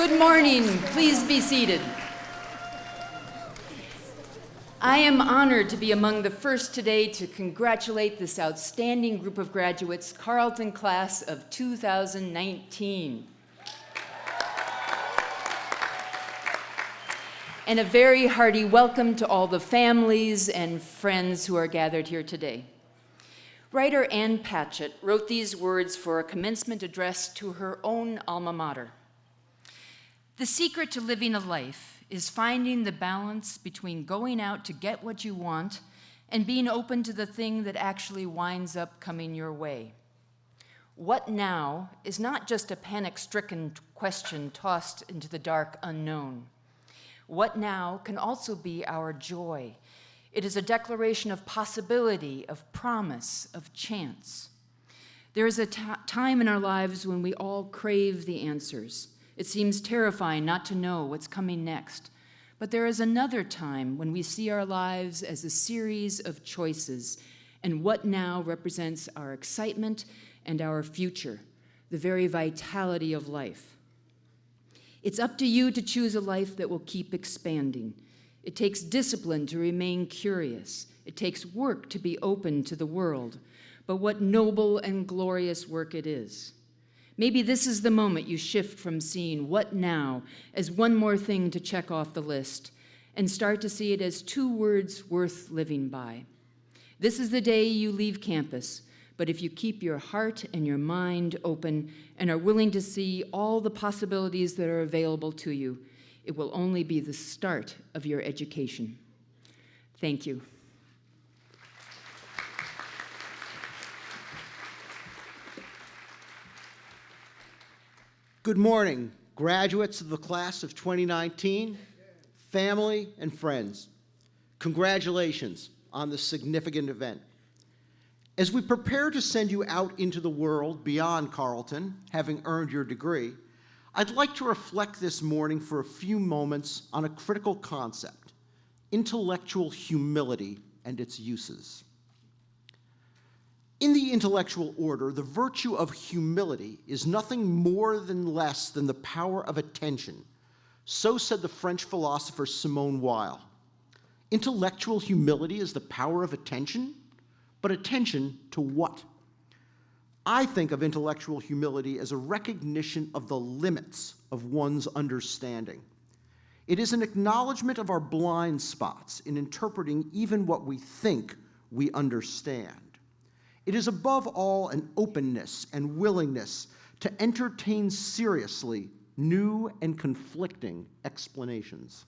Good morning. Please be seated. I am honored to be among the first today to congratulate this outstanding group of graduates, Carleton class of 2019. And a very hearty welcome to all the families and friends who are gathered here today. Writer Ann Patchett wrote these words for a commencement address to her own alma mater. The secret to living a life is finding the balance between going out to get what you want and being open to the thing that actually winds up coming your way. What now is not just a panic-stricken question tossed into the dark unknown. What now can also be our joy. It is a declaration of possibility, of promise, of chance. There is a time in our lives when we all crave the answers. It seems terrifying not to know what's coming next. But there is another time when we see our lives as a series of choices, and what now represents our excitement and our future, the very vitality of life. It's up to you to choose a life that will keep expanding. It takes discipline to remain curious. It takes work to be open to the world. But what noble and glorious work it is. Maybe this is the moment you shift from seeing what now as one more thing to check off the list and start to see it as two words worth living by. This is the day you leave campus, but if you keep your heart and your mind open and are willing to see all the possibilities that are available to you, it will only be the start of your education. Thank you. Good morning, graduates of the class of 2019, family and friends. Congratulations on this significant event. As we prepare to send you out into the world beyond Carleton, having earned your degree, I'd like to reflect this morning for a few moments on a critical concept, intellectual humility and its uses. In the intellectual order, the virtue of humility is nothing more than less than the power of attention. So said the French philosopher Simone Weil. Intellectual humility is the power of attention, but attention to what? I think of intellectual humility as a recognition of the limits of one's understanding. It is an acknowledgement of our blind spots in interpreting even what we think we understand. It is above all an openness and willingness to entertain seriously new and conflicting explanations.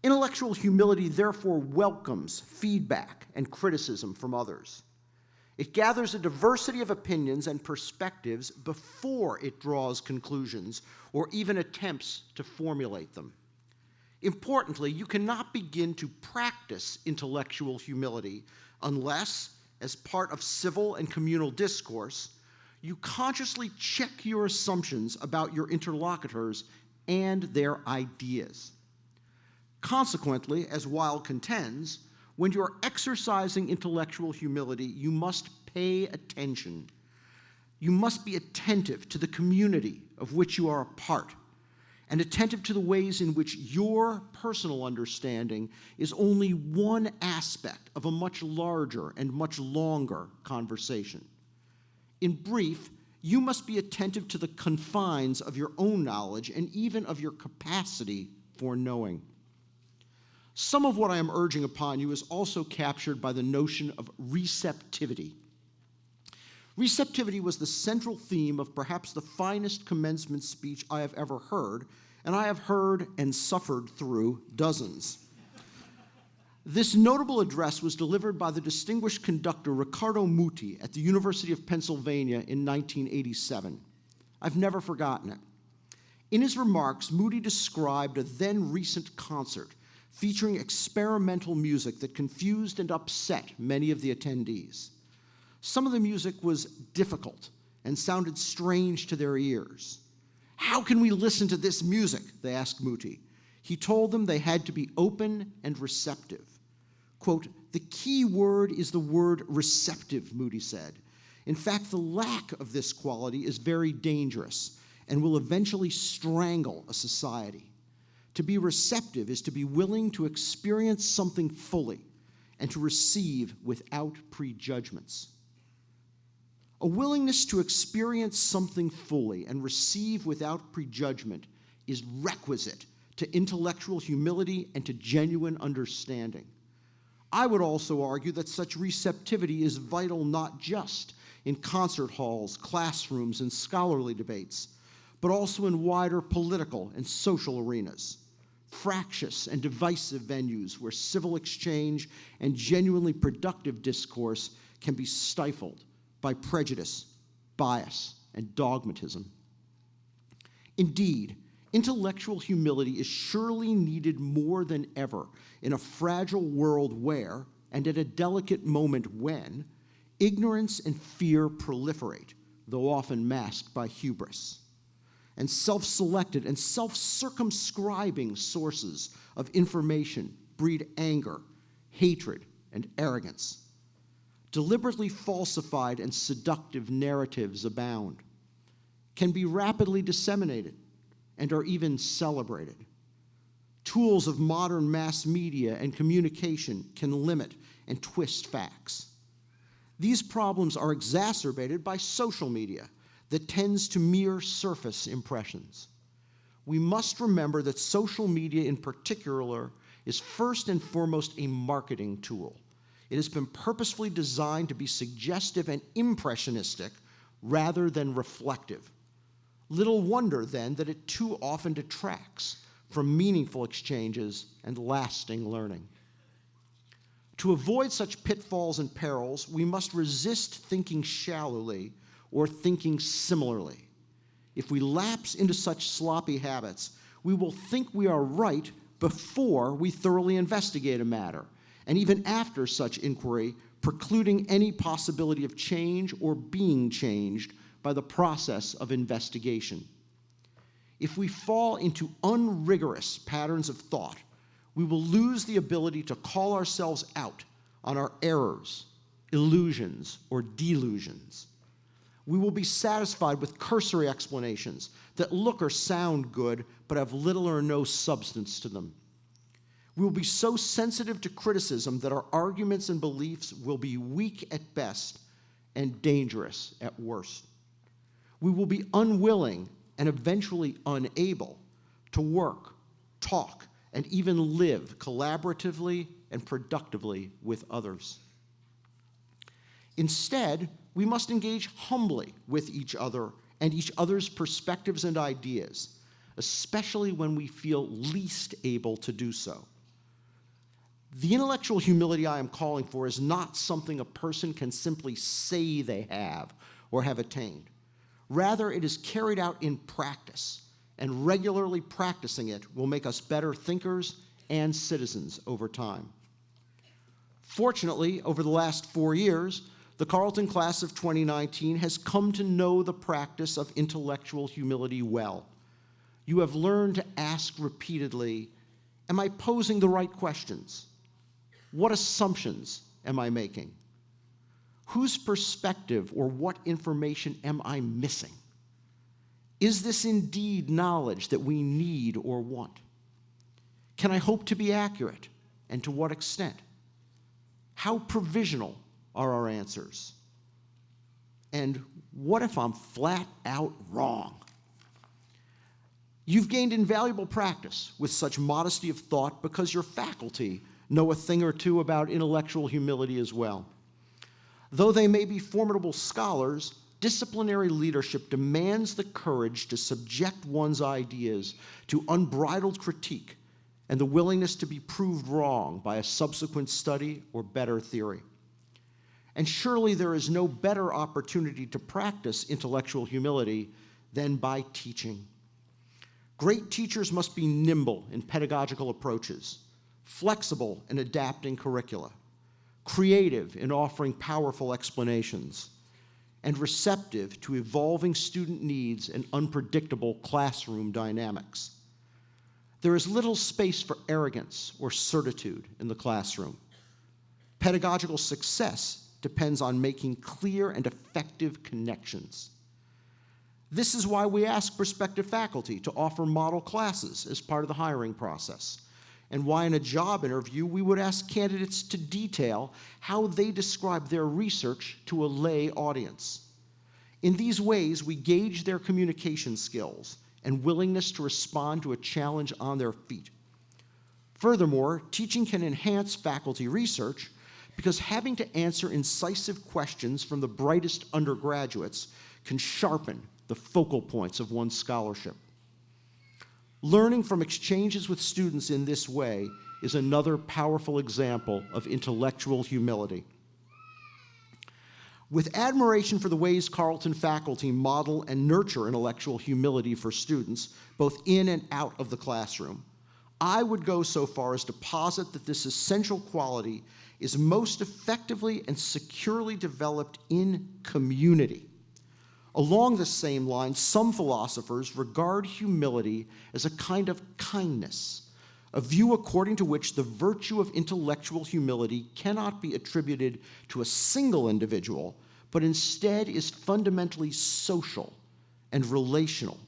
Intellectual humility therefore welcomes feedback and criticism from others. It gathers a diversity of opinions and perspectives before it draws conclusions or even attempts to formulate them. Importantly, you cannot begin to practice intellectual humility unless, as part of civil and communal discourse, you consciously check your assumptions about your interlocutors and their ideas. Consequently, as Weil contends, when you're exercising intellectual humility, you must pay attention. You must be attentive to the community of which you are a part, and attentive to the ways in which your personal understanding is only one aspect of a much larger and much longer conversation. In brief, you must be attentive to the confines of your own knowledge and even of your capacity for knowing. Some of what I am urging upon you is also captured by the notion of receptivity. Receptivity was the central theme of perhaps the finest commencement speech I have ever heard, and I have heard and suffered through dozens. This notable address was delivered by the distinguished conductor Riccardo Muti at the University of Pennsylvania in 1987. I've never forgotten it. In his remarks, Muti described a then recent concert featuring experimental music that confused and upset many of the attendees. Some of the music was difficult and sounded strange to their ears. How can we listen to this music? They asked Muti. He told them they had to be open and receptive. Quote, the key word is the word receptive, Muti said. In fact, the lack of this quality is very dangerous, and will eventually strangle a society. To be receptive is to be willing to experience something fully and to receive without prejudgments. A willingness to experience something fully and receive without prejudgment is requisite to intellectual humility and to genuine understanding. I would also argue that such receptivity is vital not just in concert halls, classrooms, and scholarly debates, but also in wider political and social arenas, fractious and divisive venues where civil exchange and genuinely productive discourse can be stifled by prejudice, bias, and dogmatism. Indeed, intellectual humility is surely needed more than ever in a fragile world where, and at a delicate moment when, ignorance and fear proliferate, though often masked by hubris. And self-selected and self-circumscribing sources of information breed anger, hatred, and arrogance. Deliberately falsified and seductive narratives abound, can be rapidly disseminated, and are even celebrated. Tools of modern mass media and communication can limit and twist facts. These problems are exacerbated by social media that tends to mere surface impressions. We must remember that social media in particular is first and foremost a marketing tool. It has been purposefully designed to be suggestive and impressionistic rather than reflective. Little wonder, then, that it too often detracts from meaningful exchanges and lasting learning. To avoid such pitfalls and perils, we must resist thinking shallowly or thinking similarly. If we lapse into such sloppy habits, we will think we are right before we thoroughly investigate a matter, and even after such inquiry, precluding any possibility of change or being changed by the process of investigation. If we fall into unrigorous patterns of thought, we will lose the ability to call ourselves out on our errors, illusions, or delusions. We will be satisfied with cursory explanations that look or sound good but have little or no substance to them. We will be so sensitive to criticism that our arguments and beliefs will be weak at best and dangerous at worst. We will be unwilling and eventually unable to work, talk, and even live collaboratively and productively with others. Instead, we must engage humbly with each other and each other's perspectives and ideas, especially when we feel least able to do so. The intellectual humility I am calling for is not something a person can simply say they have or have attained. Rather, it is carried out in practice, and regularly practicing it will make us better thinkers and citizens over time. Fortunately, over the last 4 years, the Carleton class of 2019 has come to know the practice of intellectual humility well. You have learned to ask repeatedly, am I posing the right questions? What assumptions am I making? Whose perspective or what information am I missing? Is this indeed knowledge that we need or want? Can I hope to be accurate, and to what extent? How provisional are our answers? And what if I'm flat out wrong? You've gained invaluable practice with such modesty of thought because your faculty know a thing or two about intellectual humility as well. Though they may be formidable scholars, disciplinary leadership demands the courage to subject one's ideas to unbridled critique and the willingness to be proved wrong by a subsequent study or better theory. And surely there is no better opportunity to practice intellectual humility than by teaching. Great teachers must be nimble in pedagogical approaches, flexible in adapting curricula, creative in offering powerful explanations, and receptive to evolving student needs and unpredictable classroom dynamics. There is little space for arrogance or certitude in the classroom. Pedagogical success depends on making clear and effective connections. This is why we ask prospective faculty to offer model classes as part of the hiring process, and why in a job interview we would ask candidates to detail how they describe their research to a lay audience. In these ways, we gauge their communication skills and willingness to respond to a challenge on their feet. Furthermore, teaching can enhance faculty research because having to answer incisive questions from the brightest undergraduates can sharpen the focal points of one's scholarship. Learning from exchanges with students in this way is another powerful example of intellectual humility. With admiration for the ways Carleton faculty model and nurture intellectual humility for students, both in and out of the classroom, I would go so far as to posit that this essential quality is most effectively and securely developed in community. Along the same line, some philosophers regard humility as a kind of kindness, a view according to which the virtue of intellectual humility cannot be attributed to a single individual, but instead is fundamentally social and relational.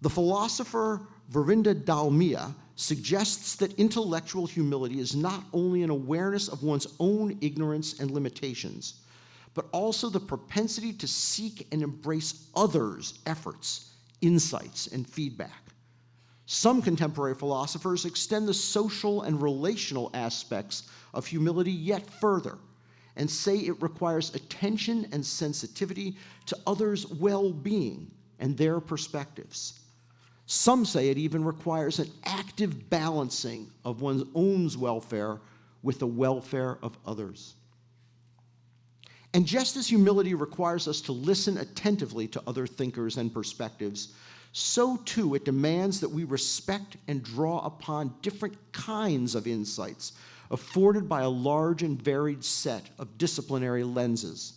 The philosopher Verinda Dalmia suggests that intellectual humility is not only an awareness of one's own ignorance and limitations, but also the propensity to seek and embrace others' efforts, insights, and feedback. Some contemporary philosophers extend the social and relational aspects of humility yet further and say it requires attention and sensitivity to others' well-being and their perspectives. Some say it even requires an active balancing of one's own welfare with the welfare of others. And just as humility requires us to listen attentively to other thinkers and perspectives, so too it demands that we respect and draw upon different kinds of insights afforded by a large and varied set of disciplinary lenses.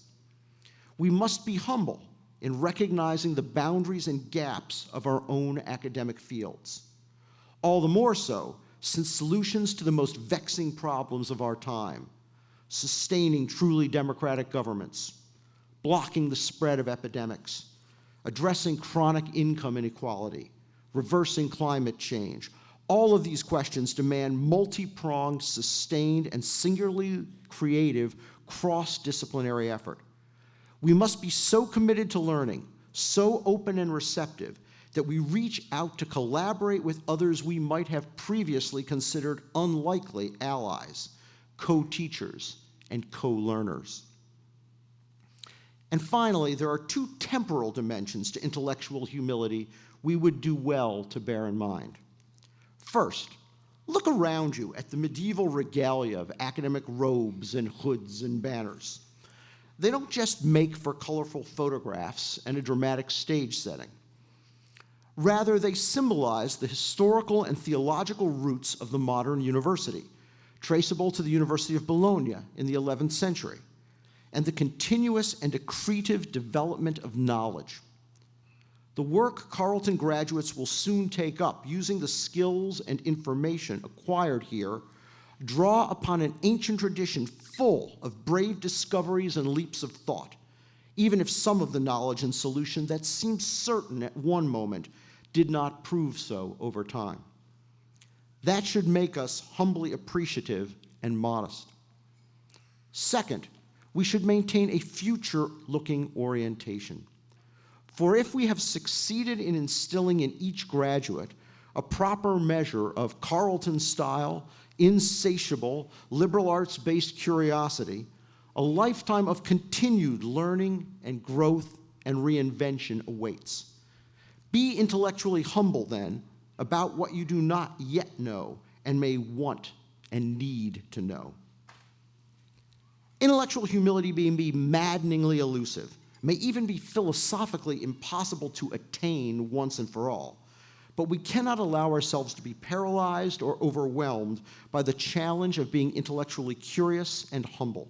We must be humble in recognizing the boundaries and gaps of our own academic fields. All the more so, since solutions to the most vexing problems of our time, sustaining truly democratic governments, blocking the spread of epidemics, addressing chronic income inequality, reversing climate change, all of these questions demand multi-pronged, sustained, and singularly creative cross-disciplinary effort. We must be so committed to learning, so open and receptive, that we reach out to collaborate with others we might have previously considered unlikely allies, co-teachers, and co-learners. And finally, there are two temporal dimensions to intellectual humility we would do well to bear in mind. First, look around you at the medieval regalia of academic robes and hoods and banners. They don't just make for colorful photographs and a dramatic stage setting. Rather, they symbolize the historical and theological roots of the modern university, traceable to the University of Bologna in the 11th century, and the continuous and accretive development of knowledge. The work Carleton graduates will soon take up using the skills and information acquired here draw upon an ancient tradition full of brave discoveries and leaps of thought, even if some of the knowledge and solution that seemed certain at one moment did not prove so over time. That should make us humbly appreciative and modest. Second, we should maintain a future-looking orientation. For if we have succeeded in instilling in each graduate a proper measure of Carleton-style, insatiable, liberal arts-based curiosity, a lifetime of continued learning and growth and reinvention awaits. Be intellectually humble, then, about what you do not yet know and may want and need to know. Intellectual humility may be maddeningly elusive, may even be philosophically impossible to attain once and for all. But we cannot allow ourselves to be paralyzed or overwhelmed by the challenge of being intellectually curious and humble.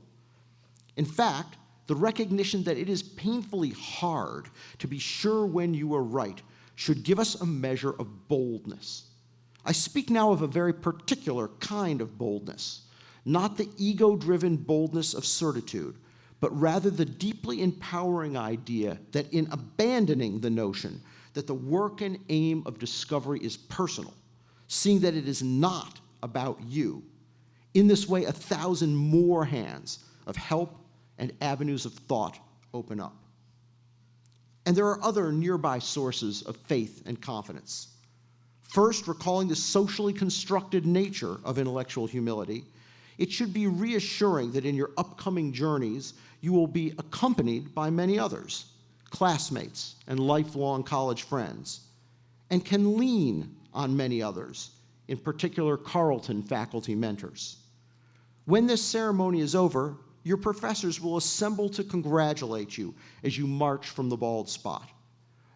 In fact, the recognition that it is painfully hard to be sure when you are right should give us a measure of boldness. I speak now of a very particular kind of boldness, not the ego-driven boldness of certitude, but rather the deeply empowering idea that in abandoning the notion that the work and aim of discovery is personal, seeing that it is not about you, in this way 1,000 more hands of help and avenues of thought open up. And there are other nearby sources of faith and confidence. First, recalling the socially constructed nature of intellectual humility, it should be reassuring that in your upcoming journeys, you will be accompanied by many others, classmates and lifelong college friends, and can lean on many others, in particular Carleton faculty mentors. When this ceremony is over, your professors will assemble to congratulate you as you march from the bald spot.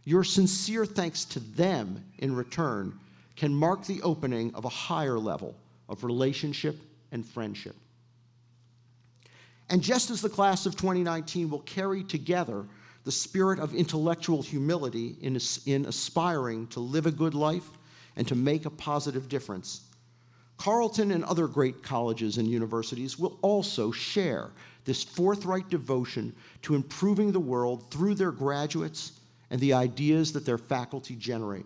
Your sincere thanks to them in return can mark the opening of a higher level of relationship and friendship. And just as the class of 2019 will carry together the spirit of intellectual humility in aspiring to live a good life and to make a positive difference, Carleton and other great colleges and universities will also share this forthright devotion to improving the world through their graduates and the ideas that their faculty generate.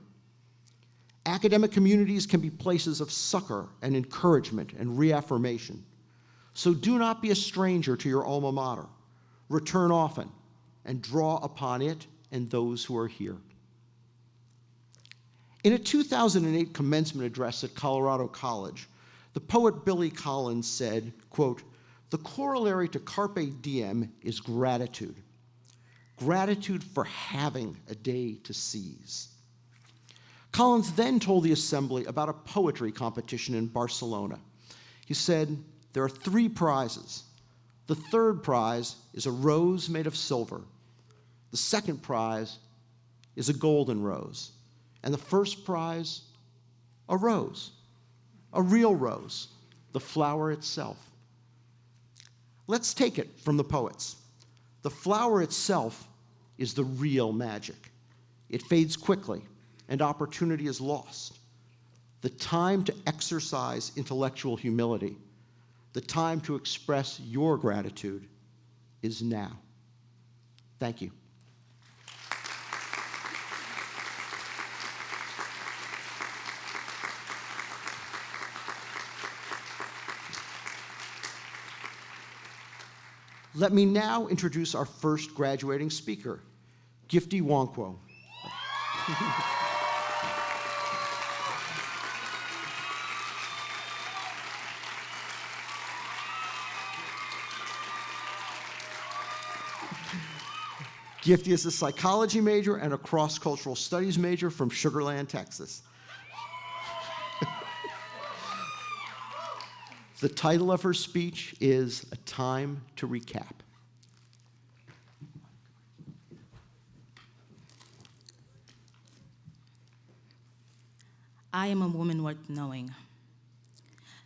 Academic communities can be places of succor and encouragement and reaffirmation. So do not be a stranger to your alma mater. Return often and draw upon it and those who are here. In a 2008 commencement address at Colorado College, the poet Billy Collins said, quote, "The corollary to carpe diem is gratitude. Gratitude for having a day to seize." Collins then told the assembly about a poetry competition in Barcelona. He said, "There are 3 prizes. The 3rd prize is a rose made of silver. The 2nd prize is a golden rose. And the 1st prize, a rose, a real rose, the flower itself." Let's take it from the poets. The flower itself is the real magic. It fades quickly, and opportunity is lost. The time to exercise intellectual humility, the time to express your gratitude is now. Thank you. Let me now introduce our first graduating speaker, Gifty Wonkwo. Gifty is a psychology major and a cross-cultural studies major from Sugar Land, Texas. The title of her speech is A Time to Recap. I am a woman worth knowing.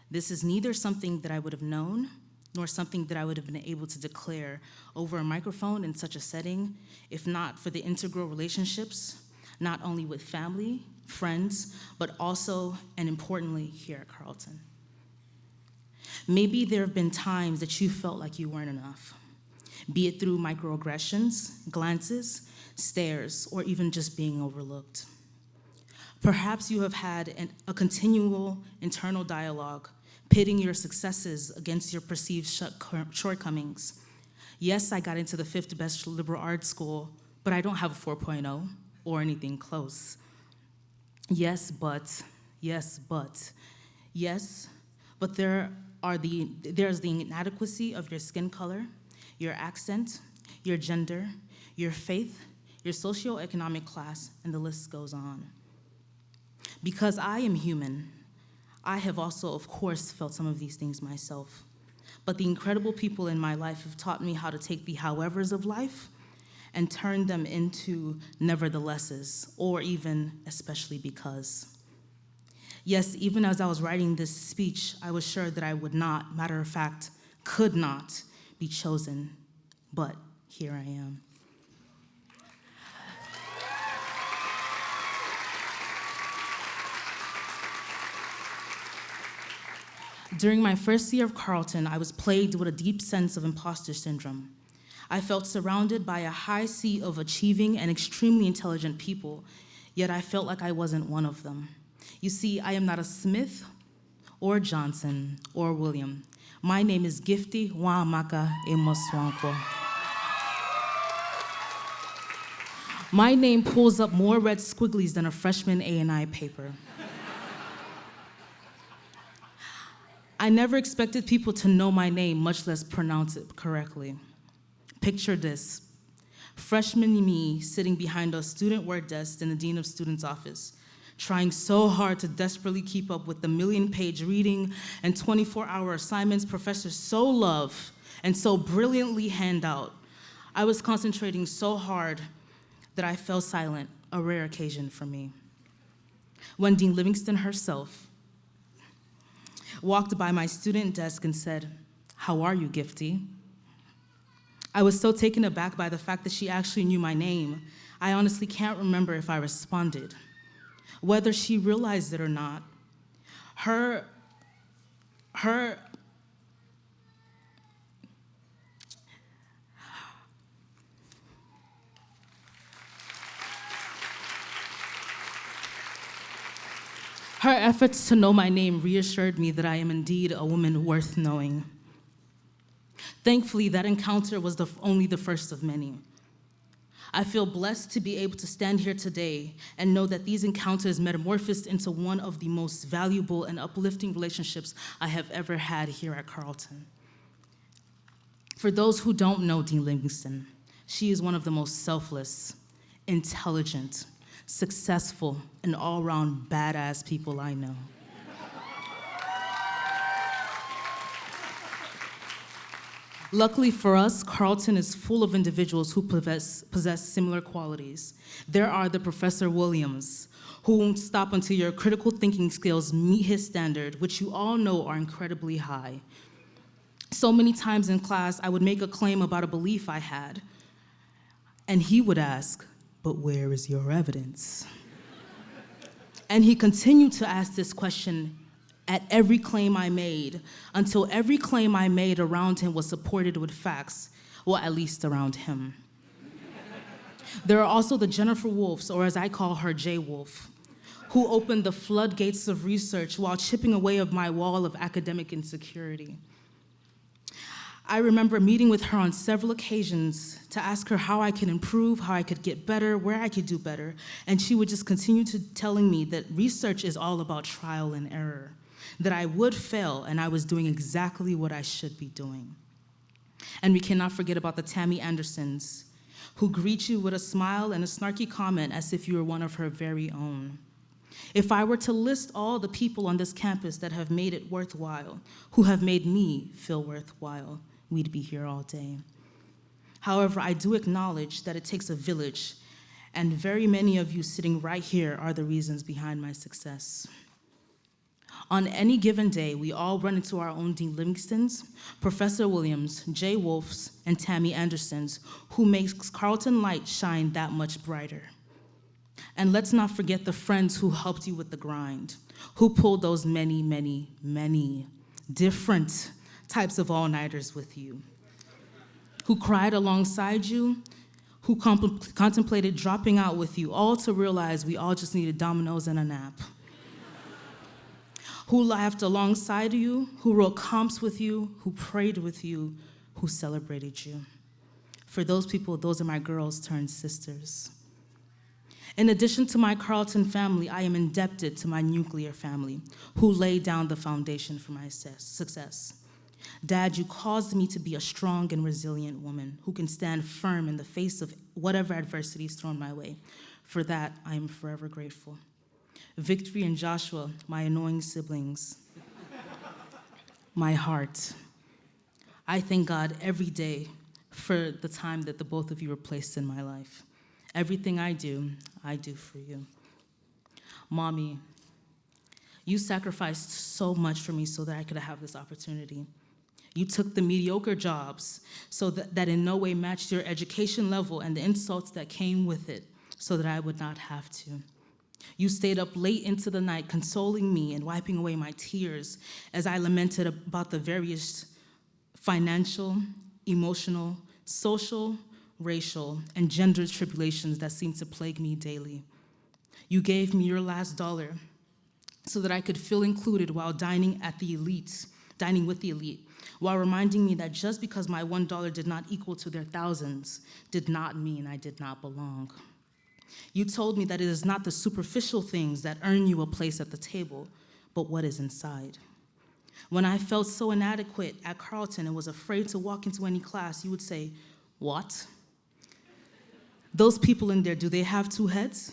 This is neither something that I would have known, nor something that I would have been able to declare over a microphone in such a setting, if not for the integral relationships, not only with family, friends, but also, and importantly, here at Carleton. Maybe there have been times that you felt like you weren't enough, be it through microaggressions, glances, stares, or even just being overlooked. Perhaps you have had a continual internal dialogue, pitting your successes against your perceived shortcomings. Yes, I got into the 5th best liberal arts school, but I don't have a 4.0 or anything close. Yes, but there's the inadequacy of your skin color, your accent, your gender, your faith, your socioeconomic class, and the list goes on. Because I am human, I have also, of course, felt some of these things myself. But the incredible people in my life have taught me how to take the howevers of life and turn them into neverthelesses, or even especially because. Yes, even as I was writing this speech, I was sure that I would not, matter of fact, could not be chosen, but here I am. During my first year of Carleton, I was plagued with a deep sense of imposter syndrome. I felt surrounded by a high sea of achieving and extremely intelligent people, yet I felt like I wasn't one of them. You see, I am not a Smith or Johnson or William. My name is Gifty Waamaka Emoswanko. My name pulls up more red squigglies than a freshman A&I paper. I never expected people to know my name, much less pronounce it correctly. Picture this: freshman me sitting behind a student work desk in the Dean of Students' office, trying so hard to desperately keep up with the million-page reading and 24-hour assignments professors so love and so brilliantly hand out. I was concentrating so hard that I fell silent, a rare occasion for me. When Dean Livingston herself walked by my student desk and said, "How are you, Gifty?" I was so taken aback by the fact that she actually knew my name, I honestly can't remember if I responded. Whether she realized it or not, her efforts to know my name reassured me that I am indeed a woman worth knowing. Thankfully, that encounter was only the first of many. I feel blessed to be able to stand here today and know that these encounters metamorphosed into one of the most valuable and uplifting relationships I have ever had here at Carleton. For those who don't know Dean Livingston, she is one of the most selfless, intelligent, successful, and all-around badass people I know. Luckily for us, Carleton is full of individuals who possess similar qualities. There are the Professor Williams, who won't stop until your critical thinking skills meet his standard, which you all know are incredibly high. So many times in class, I would make a claim about a belief I had, and he would ask, "But where is your evidence?" And he continued to ask this question at every claim I made, until every claim I made around him was supported with facts, well, at least around him. There are also the Jennifer Wolfs, or as I call her, J. Wolf, who opened the floodgates of research while chipping away at my wall of academic insecurity. I remember meeting with her on several occasions to ask her how I could improve, how I could get better, where I could do better, and she would just continue to telling me that research is all about trial and error, that I would fail and I was doing exactly what I should be doing. And we cannot forget about the Tammy Andersons, who greet you with a smile and a snarky comment as if you were one of her very own. If I were to list all the people on this campus that have made it worthwhile, who have made me feel worthwhile, we'd be here all day. However, I do acknowledge that it takes a village, and very many of you sitting right here are the reasons behind my success. On any given day, we all run into our own Dean Livingstons, Professor Williams, Jay Wolfs, and Tammy Andersons, who makes Carleton Light shine that much brighter. And let's not forget the friends who helped you with the grind, who pulled those many, many, many different types of all-nighters with you, who cried alongside you, who contemplated dropping out with you, all to realize we all just needed Domino's and a nap, who laughed alongside you, who wrote comps with you, who prayed with you, who celebrated you. For those people, those are my girls turned sisters. In addition to my Carleton family, I am indebted to my nuclear family, who laid down the foundation for my success. Dad, you caused me to be a strong and resilient woman who can stand firm in the face of whatever adversity is thrown my way. For that, I am forever grateful. Victory and Joshua, my annoying siblings, my heart. I thank God every day for the time that the both of you were placed in my life. Everything I do for you. Mommy, you sacrificed so much for me so that I could have this opportunity. You took the mediocre jobs so that in no way matched your education level and the insults that came with it so that I would not have to. You stayed up late into the night consoling me and wiping away my tears as I lamented about the various financial, emotional, social, racial, and gender tribulations that seem to plague me daily. You gave me your last dollar so that I could feel included while dining with the elite, while reminding me that just because my $1 did not equal to their thousands did not mean I did not belong. You told me that it is not the superficial things that earn you a place at the table, but what is inside. When I felt so inadequate at Carleton and was afraid to walk into any class, you would say, "What? Those people in there, do they have two heads?"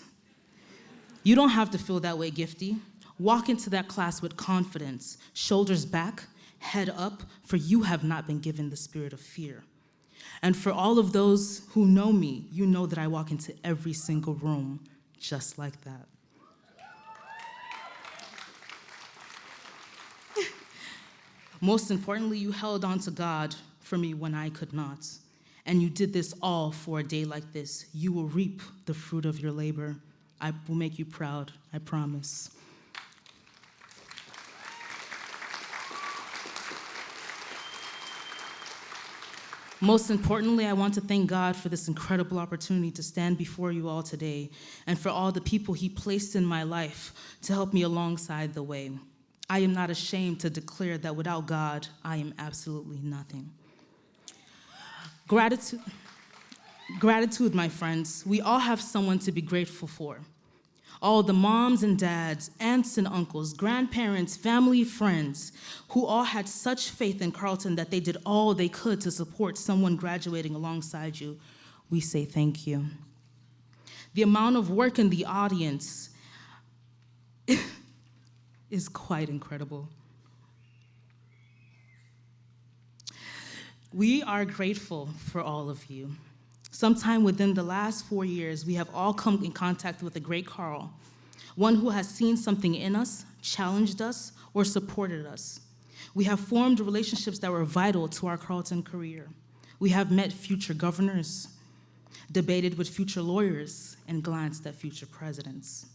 You don't have to feel that way, Gifty. Walk into that class with confidence, shoulders back, head up, for you have not been given the spirit of fear. And for all of those who know me, you know that I walk into every single room just like that. Most importantly, you held on to God for me when I could not. And you did this all for a day like this. You will reap the fruit of your labor. I will make you proud, I promise. Most importantly, I want to thank God for this incredible opportunity to stand before you all today and for all the people He placed in my life to help me alongside the way. I am not ashamed to declare that without God, I am absolutely nothing. Gratitude, my friends. We all have someone to be grateful for. All the moms and dads, aunts and uncles, grandparents, family, friends, who all had such faith in Carleton that they did all they could to support someone graduating alongside you. We say thank you. The amount of work in the audience is quite incredible. We are grateful for all of you. Sometime within the last 4 years, we have all come in contact with the great Carl, one who has seen something in us, challenged us, or supported us. We have formed relationships that were vital to our Carleton career. We have met future governors, debated with future lawyers, and glanced at future presidents.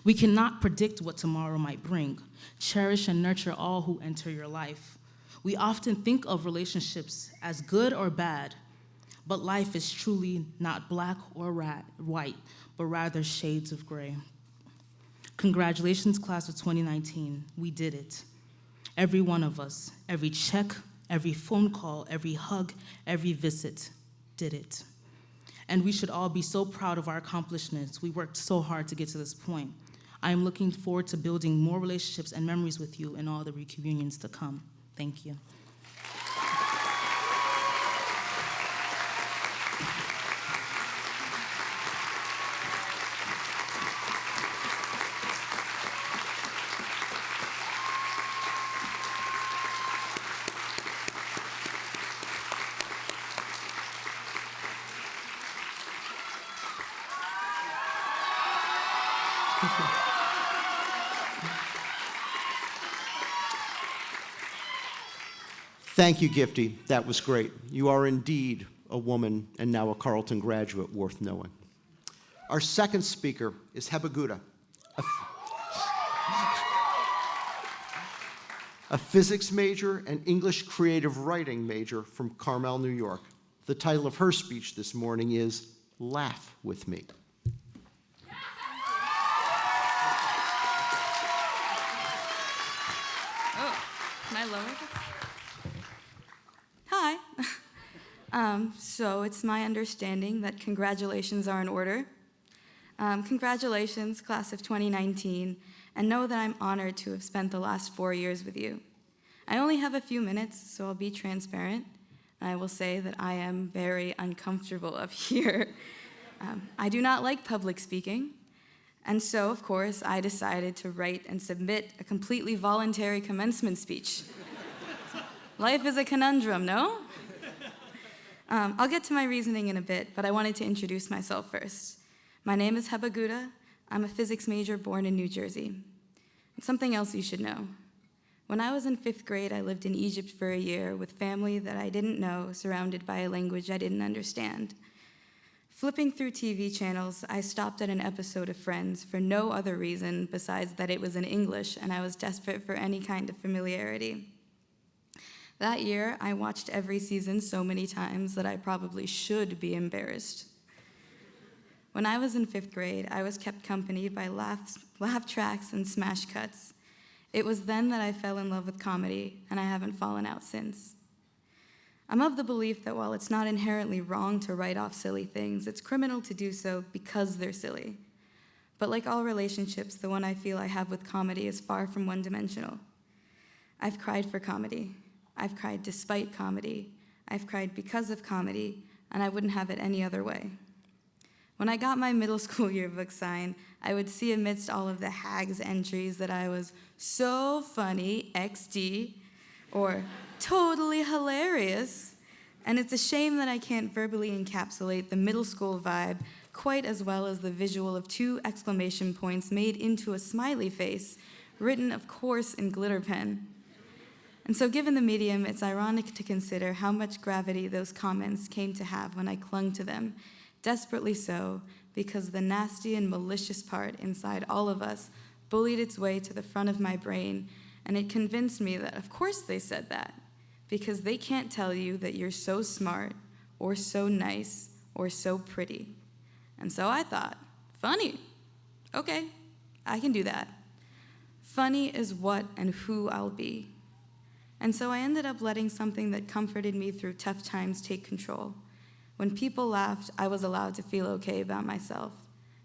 We cannot predict what tomorrow might bring. Cherish and nurture all who enter your life. We often think of relationships as good or bad, but life is truly not black or white, but rather shades of gray. Congratulations, class of 2019. We did it. Every one of us, every check, every phone call, every hug, every visit, did it. And we should all be so proud of our accomplishments. We worked so hard to get to this point. I am looking forward to building more relationships and memories with you in all the reunions to come. Thank you. Thank you, Gifty. That was great. You are indeed a woman and now a Carleton graduate worth knowing. Our second speaker is Hebaguda, a physics major and English creative writing major from Carmel, New York. The title of her speech this morning is Laugh With Me. Oh, can I lower this? Hi. So it's my understanding that congratulations are in order. Congratulations, class of 2019, and know that I'm honored to have spent the last 4 years with you. I only have a few minutes, so I'll be transparent. I will say that I am very uncomfortable up here. I do not like public speaking, and so, of course, I decided to write and submit a completely voluntary commencement speech. Life is a conundrum, no? I'll get to my reasoning in a bit, but I wanted to introduce myself first. My name is Hebaguda. I'm a physics major born in New Jersey. And something else you should know. When I was in 5th grade, I lived in Egypt for a year with family that I didn't know, surrounded by a language I didn't understand. Flipping through TV channels, I stopped at an episode of Friends for no other reason besides that it was in English and I was desperate for any kind of familiarity. That year, I watched every season so many times that I probably should be embarrassed. When I was in 5th grade, I was kept company by laugh tracks and smash cuts. It was then that I fell in love with comedy, and I haven't fallen out since. I'm of the belief that while it's not inherently wrong to write off silly things, it's criminal to do so because they're silly. But like all relationships, the one I feel I have with comedy is far from one-dimensional. I've cried for comedy. I've cried despite comedy. I've cried because of comedy, and I wouldn't have it any other way. When I got my middle school yearbook signed, I would see amidst all of the hags entries that I was so funny, XD, or totally hilarious. And it's a shame that I can't verbally encapsulate the middle school vibe quite as well as the visual of 2 exclamation points made into a smiley face, written, of course, in glitter pen. And so given the medium, it's ironic to consider how much gravity those comments came to have when I clung to them, desperately so, because the nasty and malicious part inside all of us bullied its way to the front of my brain, and it convinced me that of course they said that, because they can't tell you that you're so smart, or so nice, or so pretty. And so I thought, funny, okay, I can do that. Funny is what and who I'll be. And so I ended up letting something that comforted me through tough times take control. When people laughed, I was allowed to feel okay about myself.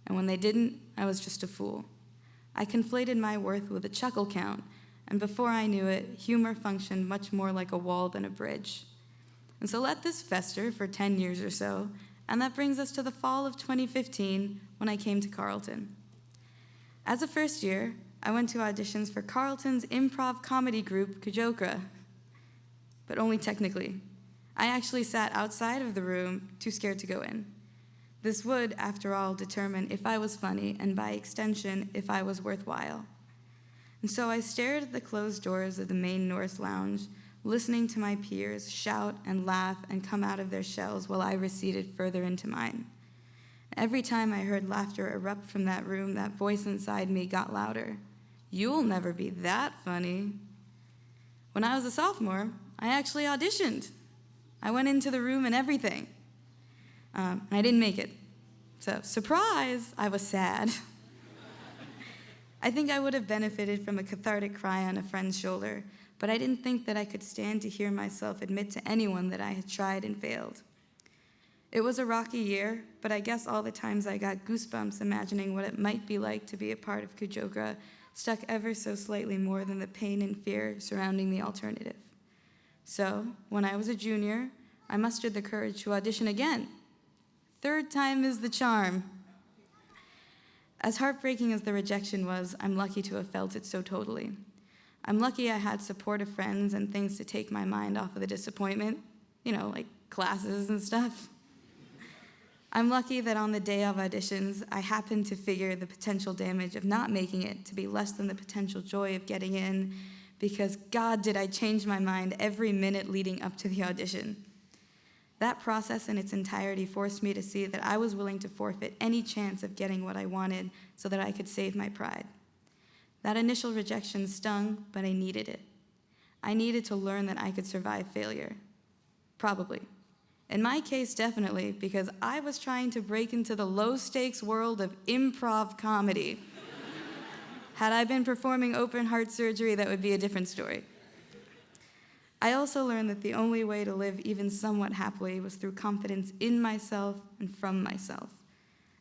And when they didn't, I was just a fool. I conflated my worth with a chuckle count, and before I knew it, humor functioned much more like a wall than a bridge. And so let this fester for 10 years or so, and that brings us to the fall of 2015 when I came to Carleton. As a first year, I went to auditions for Carleton's improv comedy group, Kujokra, but only technically. I actually sat outside of the room, too scared to go in. This would, after all, determine if I was funny, and by extension, if I was worthwhile. And so I stared at the closed doors of the main North Lounge, listening to my peers shout and laugh and come out of their shells while I receded further into mine. Every time I heard laughter erupt from that room, that voice inside me got louder. You'll never be that funny. When I was a sophomore, I actually auditioned. I went into the room and everything. And I didn't make it. So, surprise, I was sad. I think I would have benefited from a cathartic cry on a friend's shoulder, but I didn't think that I could stand to hear myself admit to anyone that I had tried and failed. It was a rocky year, but I guess all the times I got goosebumps imagining what it might be like to be a part of Kujokra stuck ever so slightly more than the pain and fear surrounding the alternative. So, when I was a junior, I mustered the courage to audition again. 3rd time is the charm. As heartbreaking as the rejection was, I'm lucky to have felt it so totally. I'm lucky I had supportive friends and things to take my mind off of the disappointment, like classes and stuff. I'm lucky that on the day of auditions, I happened to figure the potential damage of not making it to be less than the potential joy of getting in, because God, did I change my mind every minute leading up to the audition. That process in its entirety forced me to see that I was willing to forfeit any chance of getting what I wanted so that I could save my pride. That initial rejection stung, but I needed it. I needed to learn that I could survive failure. Probably. In my case, definitely, because I was trying to break into the low-stakes world of improv comedy. Had I been performing open heart surgery, that would be a different story. I also learned that the only way to live even somewhat happily was through confidence in myself and from myself.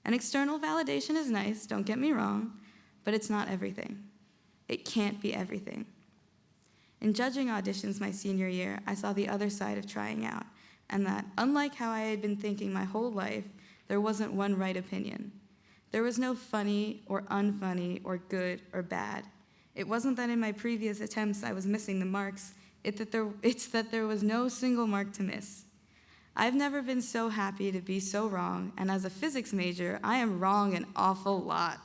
And external validation is nice, don't get me wrong, but it's not everything. It can't be everything. In judging auditions my senior year, I saw the other side of trying out, and that, unlike how I had been thinking my whole life, there wasn't one right opinion. There was no funny or unfunny or good or bad. It wasn't that in my previous attempts I was missing the marks, it's that there was no single mark to miss. I've never been so happy to be so wrong, and as a physics major, I am wrong an awful lot.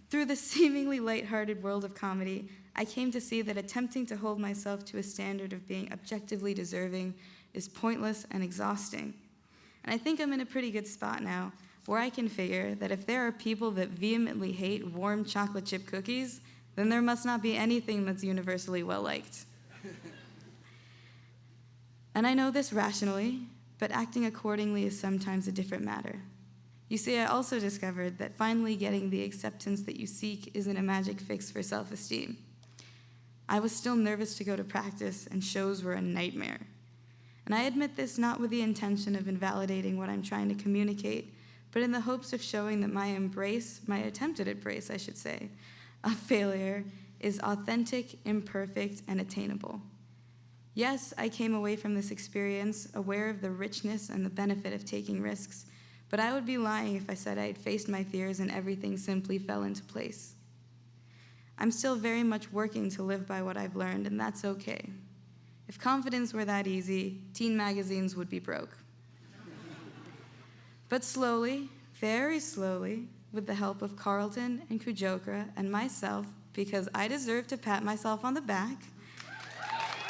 Through the seemingly lighthearted world of comedy, I came to see that attempting to hold myself to a standard of being objectively deserving is pointless and exhausting. And I think I'm in a pretty good spot now, where I can figure that if there are people that vehemently hate warm chocolate chip cookies, then there must not be anything that's universally well-liked. And I know this rationally, but acting accordingly is sometimes a different matter. You see, I also discovered that finally getting the acceptance that you seek isn't a magic fix for self-esteem. I was still nervous to go to practice, and shows were a nightmare. And I admit this not with the intention of invalidating what I'm trying to communicate, but in the hopes of showing that my attempted embrace, I should say, of failure is authentic, imperfect, and attainable. Yes, I came away from this experience aware of the richness and the benefit of taking risks, but I would be lying if I said I had faced my fears and everything simply fell into place. I'm still very much working to live by what I've learned, and that's okay. If confidence were that easy, teen magazines would be broke. But slowly, very slowly, with the help of Carleton and Kujokra and myself, because I deserve to pat myself on the back,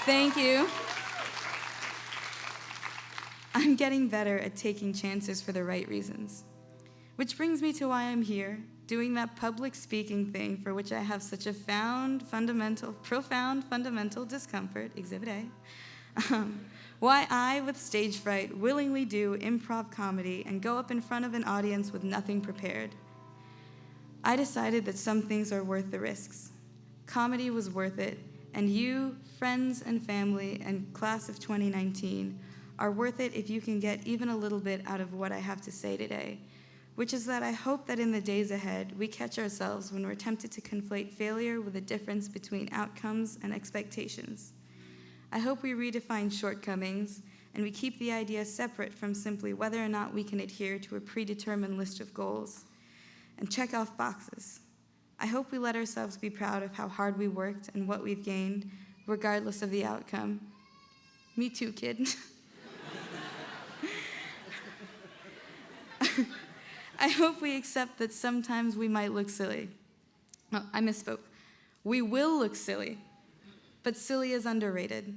thank you, I'm getting better at taking chances for the right reasons. Which brings me to why I'm here, doing that public speaking thing for which I have such a profound fundamental discomfort, Exhibit A. Why I, with stage fright, willingly do improv comedy and go up in front of an audience with nothing prepared. I decided that some things are worth the risks. Comedy was worth it, and you, friends and family, and class of 2019, are worth it if you can get even a little bit out of what I have to say today, which is that I hope that in the days ahead, we catch ourselves when we're tempted to conflate failure with a difference between outcomes and expectations. I hope we redefine shortcomings and we keep the idea separate from simply whether or not we can adhere to a predetermined list of goals and check off boxes. I hope we let ourselves be proud of how hard we worked and what we've gained, regardless of the outcome. Me too, kid. I hope we accept that sometimes we might look silly. Oh, I misspoke. We will look silly, but silly is underrated.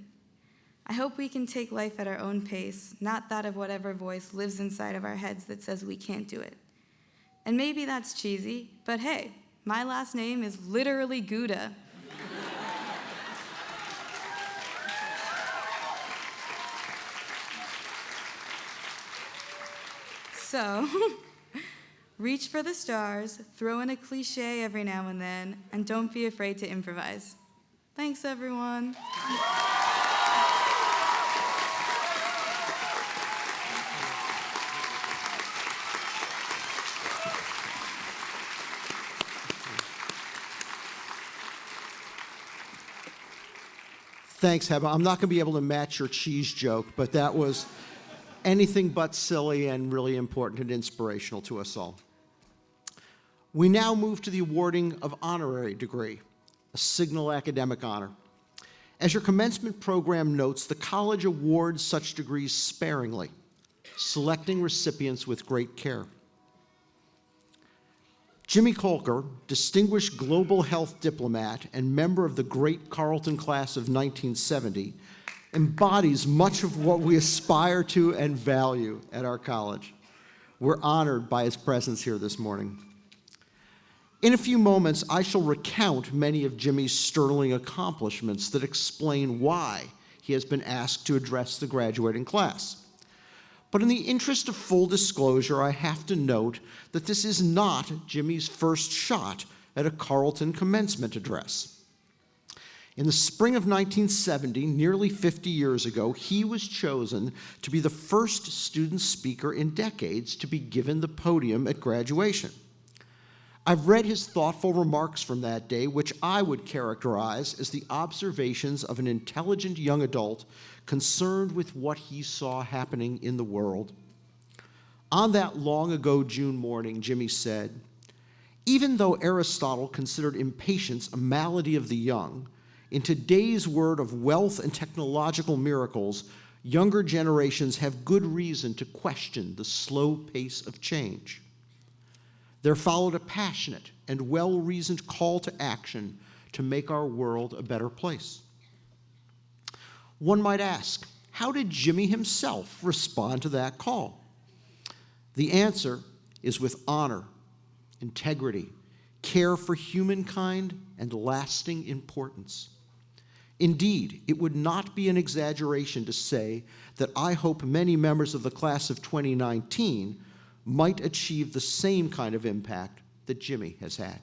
I hope we can take life at our own pace, not that of whatever voice lives inside of our heads that says we can't do it. And maybe that's cheesy, but hey, my last name is literally Gouda. So, reach for the stars, throw in a cliche every now and then, and don't be afraid to improvise. Thanks, everyone. Thanks, Heba. I'm not going to be able to match your cheese joke, but that was anything but silly and really important and inspirational to us all. We now move to the awarding of honorary degree, a signal academic honor. As your commencement program notes, the college awards such degrees sparingly, selecting recipients with great care. Jimmy Colker, distinguished global health diplomat and member of the great Carleton class of 1970, embodies much of what we aspire to and value at our college. We're honored by his presence here this morning. In a few moments, I shall recount many of Jimmy's sterling accomplishments that explain why he has been asked to address the graduating class. But in the interest of full disclosure, I have to note that this is not Jimmy's first shot at a Carleton commencement address. In the spring of 1970, nearly 50 years ago, he was chosen to be the first student speaker in decades to be given the podium at graduation. I've read his thoughtful remarks from that day, which I would characterize as the observations of an intelligent young adult concerned with what he saw happening in the world. On that long ago June morning, Jimmy said, "Even though Aristotle considered impatience a malady of the young, in today's world of wealth and technological miracles, younger generations have good reason to question the slow pace of change." There followed a passionate and well-reasoned call to action to make our world a better place. One might ask, how did Jimmy himself respond to that call? The answer is with honor, integrity, care for humankind, and lasting importance. Indeed, it would not be an exaggeration to say that I hope many members of the class of 2019 might achieve the same kind of impact that Jimmy has had.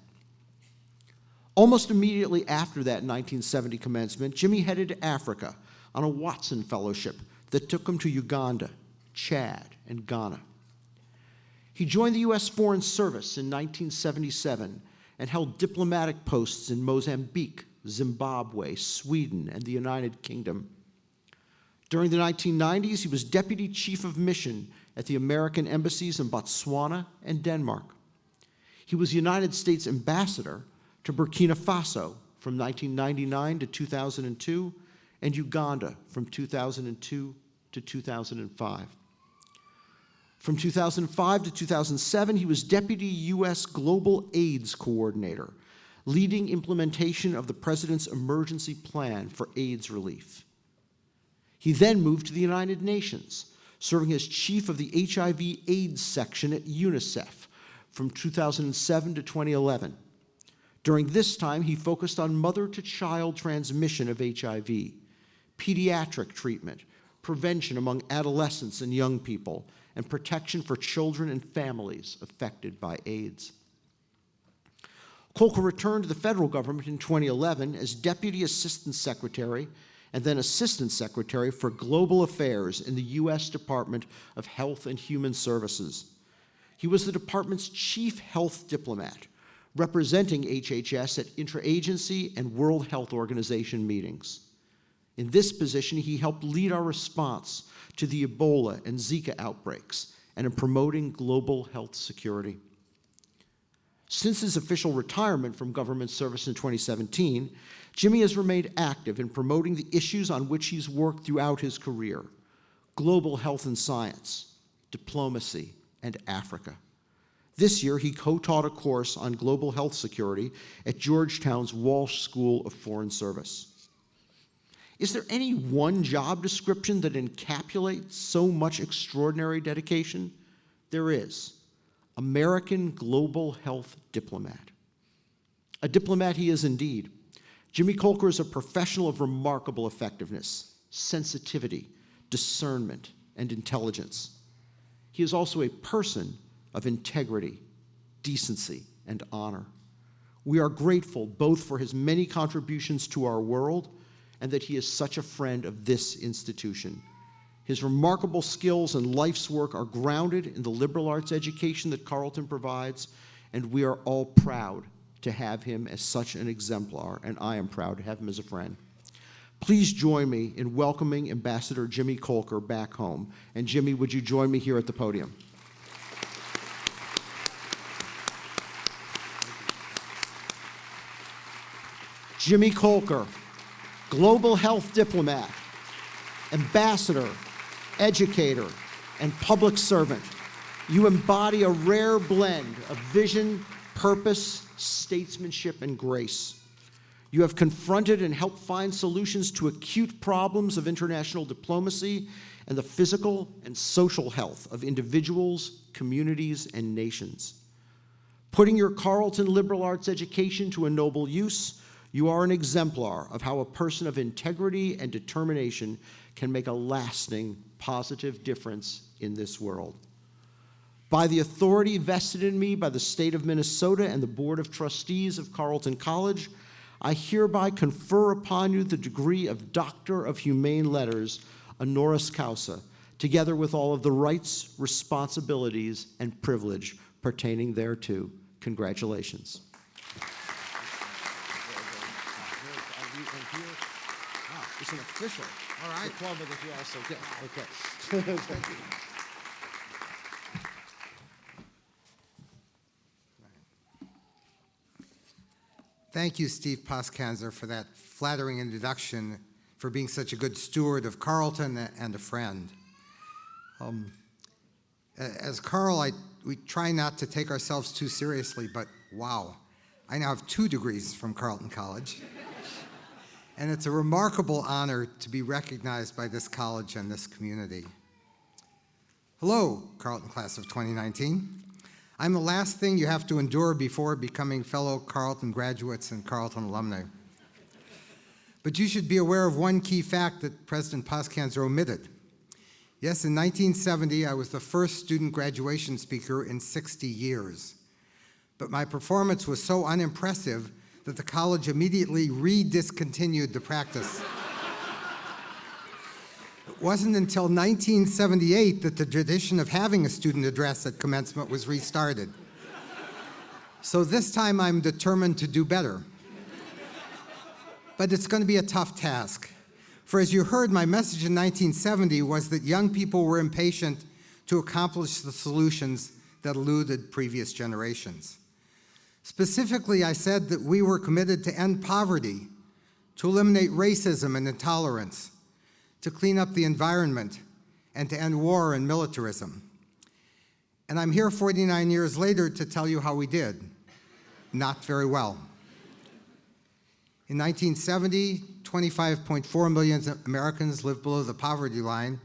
Almost immediately after that 1970 commencement, Jimmy headed to Africa on a Watson Fellowship that took him to Uganda, Chad, and Ghana. He joined the U.S. Foreign Service in 1977 and held diplomatic posts in Mozambique, Zimbabwe, Sweden, and the United Kingdom. During the 1990s, he was Deputy Chief of Mission at the American embassies in Botswana and Denmark. He was United States Ambassador to Burkina Faso from 1999 to 2002 and Uganda from 2002 to 2005. From 2005 to 2007, he was Deputy U.S. Global AIDS Coordinator, leading implementation of the President's Emergency Plan for AIDS relief. He then moved to the United Nations, serving as chief of the HIV/AIDS section at UNICEF from 2007 to 2011. During this time, he focused on mother-to-child transmission of HIV, pediatric treatment, prevention among adolescents and young people, and protection for children and families affected by AIDS. Kolker returned to the federal government in 2011 as Deputy Assistant Secretary and then Assistant Secretary for Global Affairs in the U.S. Department of Health and Human Services. He was the department's chief health diplomat, representing HHS at interagency and World Health Organization meetings. In this position, he helped lead our response to the Ebola and Zika outbreaks and in promoting global health security. Since his official retirement from government service in 2017, Jimmy has remained active in promoting the issues on which he's worked throughout his career: global health and science, diplomacy, and Africa. This year, he co-taught a course on global health security at Georgetown's Walsh School of Foreign Service. Is there any one job description that encapsulates so much extraordinary dedication? There is. American Global Health Diplomat. A diplomat he is indeed. Jimmy Kolker is a professional of remarkable effectiveness, sensitivity, discernment, and intelligence. He is also a person of integrity, decency, and honor. We are grateful both for his many contributions to our world and that he is such a friend of this institution. His remarkable skills and life's work are grounded in the liberal arts education that Carleton provides, and we are all proud to have him as such an exemplar, and I am proud to have him as a friend. Please join me in welcoming Ambassador Jimmy Kolker back home. And Jimmy, would you join me here at the podium? Jimmy Kolker, global health diplomat, ambassador, educator, and public servant. You embody a rare blend of vision, purpose, statesmanship, and grace. You have confronted and helped find solutions to acute problems of international diplomacy and the physical and social health of individuals, communities, and nations. Putting your Carleton liberal arts education to a noble use, you are an exemplar of how a person of integrity and determination can make a lasting, positive difference in this world. By the authority vested in me by the state of Minnesota and the Board of Trustees of Carleton College, I hereby confer upon you the degree of Doctor of Humane Letters, honoris causa, together with all of the rights, responsibilities, and privilege pertaining thereto. Congratulations. It's an official. All right. Diploma that you also get. Okay. Thank you. Thank you, Steve Poskanzer, for that flattering introduction, for being such a good steward of Carleton and a friend. As Carl, we try not to take ourselves too seriously, but wow, I now have 2 degrees from Carleton College. And it's a remarkable honor to be recognized by this college and this community. Hello, Carleton class of 2019. I'm the last thing you have to endure before becoming fellow Carleton graduates and Carleton alumni. But you should be aware of one key fact that President Poskanzer omitted. Yes, in 1970, I was the first student graduation speaker in 60 years. But my performance was so unimpressive that the college immediately discontinued the practice. It wasn't until 1978 that the tradition of having a student address at commencement was restarted. So this time I'm determined to do better. But it's going to be a tough task. For as you heard, my message in 1970 was that young people were impatient to accomplish the solutions that eluded previous generations. Specifically, I said that we were committed to end poverty, to eliminate racism and intolerance, to clean up the environment, and to end war and militarism. And I'm here 49 years later to tell you how we did. Not very well. In 1970, 25.4 million Americans lived below the poverty line,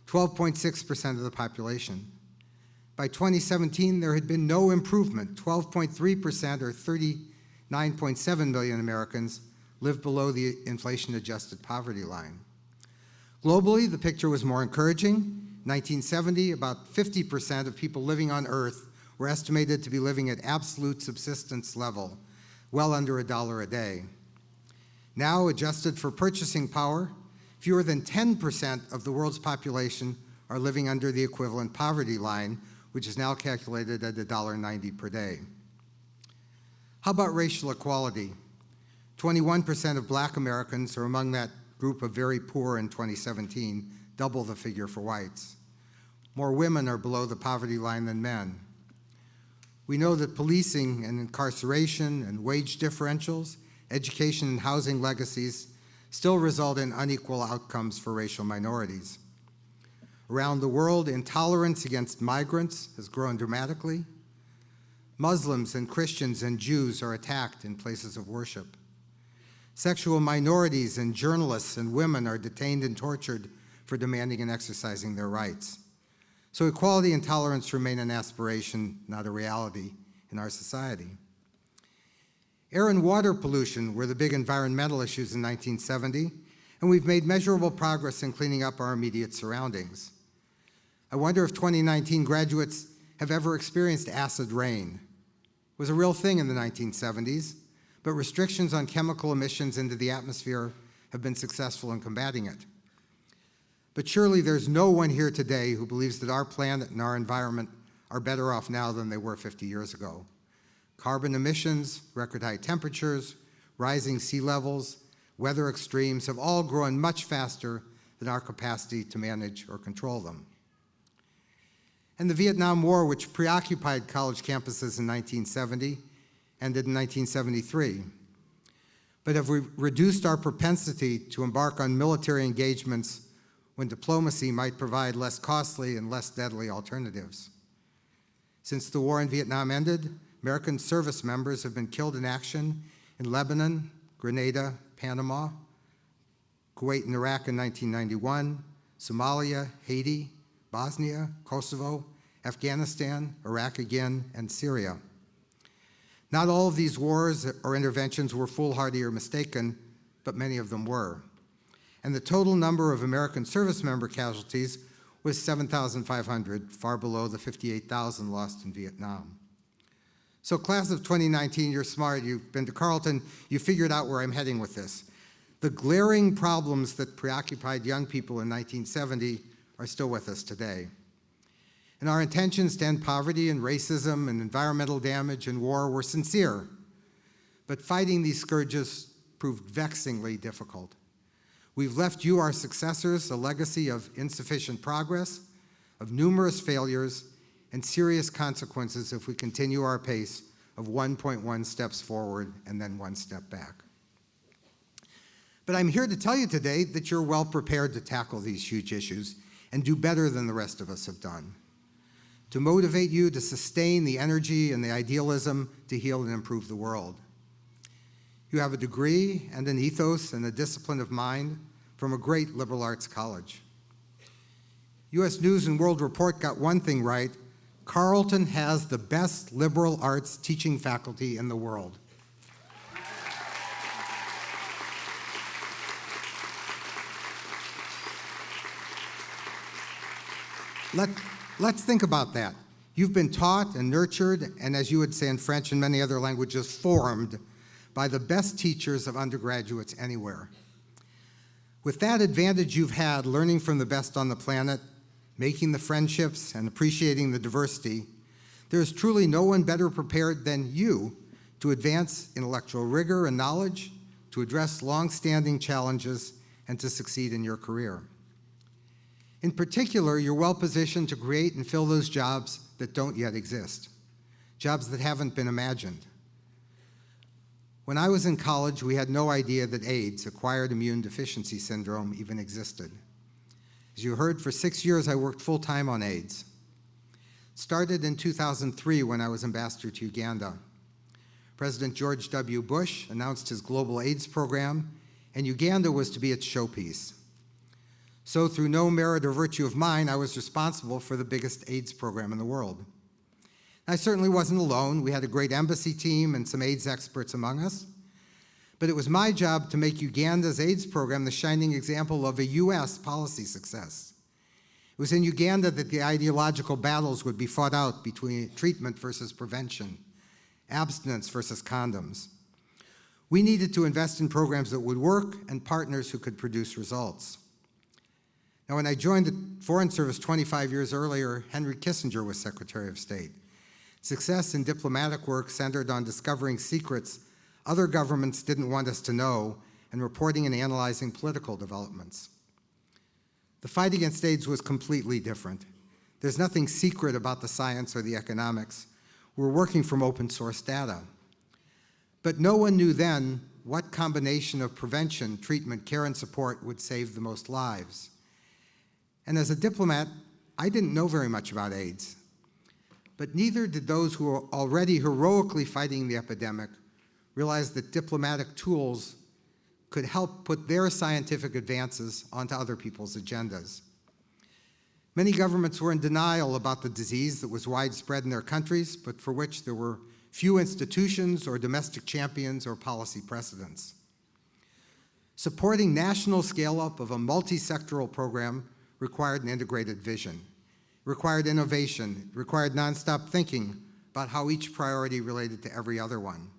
12.6% of the population. By 2017, there had been no improvement. 12.3%, or 39.7 million Americans, lived below the inflation-adjusted poverty line. Globally, the picture was more encouraging. In 1970, about 50% of people living on Earth were estimated to be living at absolute subsistence level, well under $1 a day. Now, adjusted for purchasing power, fewer than 10% of the world's population are living under the equivalent poverty line, which is now calculated at $1.90 per day. How about racial equality? 21% of Black Americans are among that group of very poor in 2017, double the figure for whites. More women are below the poverty line than men. We know that policing and incarceration and wage differentials, education and housing legacies still result in unequal outcomes for racial minorities. Around the world, intolerance against migrants has grown dramatically. Muslims and Christians and Jews are attacked in places of worship. Sexual minorities and journalists and women are detained and tortured for demanding and exercising their rights. So equality and tolerance remain an aspiration, not a reality, in our society. Air and water pollution were the big environmental issues in 1970, and we've made measurable progress in cleaning up our immediate surroundings. I wonder if 2019 graduates have ever experienced acid rain. It was a real thing in the 1970s, but restrictions on chemical emissions into the atmosphere have been successful in combating it. But surely there's no one here today who believes that our planet and our environment are better off now than they were 50 years ago. Carbon emissions, record high temperatures, rising sea levels, weather extremes have all grown much faster than our capacity to manage or control them. And the Vietnam War, which preoccupied college campuses in 1970, ended in 1973. But have we reduced our propensity to embark on military engagements when diplomacy might provide less costly and less deadly alternatives? Since the war in Vietnam ended, American service members have been killed in action in Lebanon, Grenada, Panama, Kuwait and Iraq in 1991, Somalia, Haiti, Bosnia, Kosovo, Afghanistan, Iraq again, and Syria. Not all of these wars or interventions were foolhardy or mistaken, but many of them were. And the total number of American service member casualties was 7,500, far below the 58,000 lost in Vietnam. So class of 2019, you're smart, you've been to Carleton, you figured out where I'm heading with this. The glaring problems that preoccupied young people in 1970 are still with us today. And our intentions to end poverty and racism and environmental damage and war were sincere, but fighting these scourges proved vexingly difficult. We've left you, our successors, a legacy of insufficient progress, of numerous failures, and serious consequences if we continue our pace of 1.1 steps forward and then 1 step back. But I'm here to tell you today that you're well prepared to tackle these huge issues and do better than the rest of us have done, to motivate you to sustain the energy and the idealism to heal and improve the world. You have a degree and an ethos and a discipline of mind from a great liberal arts college. U.S. News and World Report got one thing right: Carleton has the best liberal arts teaching faculty in the world. Let's think about that. You've been taught and nurtured, and as you would say in French and many other languages, formed by the best teachers of undergraduates anywhere. With that advantage you've had learning from the best on the planet, making the friendships and appreciating the diversity, there is truly no one better prepared than you to advance intellectual rigor and knowledge, to address long-standing challenges, and to succeed in your career. In particular, you're well-positioned to create and fill those jobs that don't yet exist, jobs that haven't been imagined. When I was in college, we had no idea that AIDS, acquired immune deficiency syndrome, even existed. As you heard, for 6 years I worked full-time on AIDS. It started in 2003 when I was ambassador to Uganda. President George W. Bush announced his global AIDS program, and Uganda was to be its showpiece. So through no merit or virtue of mine, I was responsible for the biggest AIDS program in the world. I certainly wasn't alone. We had a great embassy team and some AIDS experts among us. But it was my job to make Uganda's AIDS program the shining example of a U.S. policy success. It was in Uganda that the ideological battles would be fought out between treatment versus prevention, abstinence versus condoms. We needed to invest in programs that would work and partners who could produce results. Now, when I joined the Foreign Service 25 years earlier, Henry Kissinger was Secretary of State. Success in diplomatic work centered on discovering secrets other governments didn't want us to know and reporting and analyzing political developments. The fight against AIDS was completely different. There's nothing secret about the science or the economics. We're working from open source data. But no one knew then what combination of prevention, treatment, care, and support would save the most lives. And as a diplomat, I didn't know very much about AIDS. But neither did those who were already heroically fighting the epidemic realize that diplomatic tools could help put their scientific advances onto other people's agendas. Many governments were in denial about the disease that was widespread in their countries, but for which there were few institutions or domestic champions or policy precedents. Supporting national scale-up of a multi-sectoral program required an integrated vision, required innovation, required nonstop thinking about how each priority related to every other one.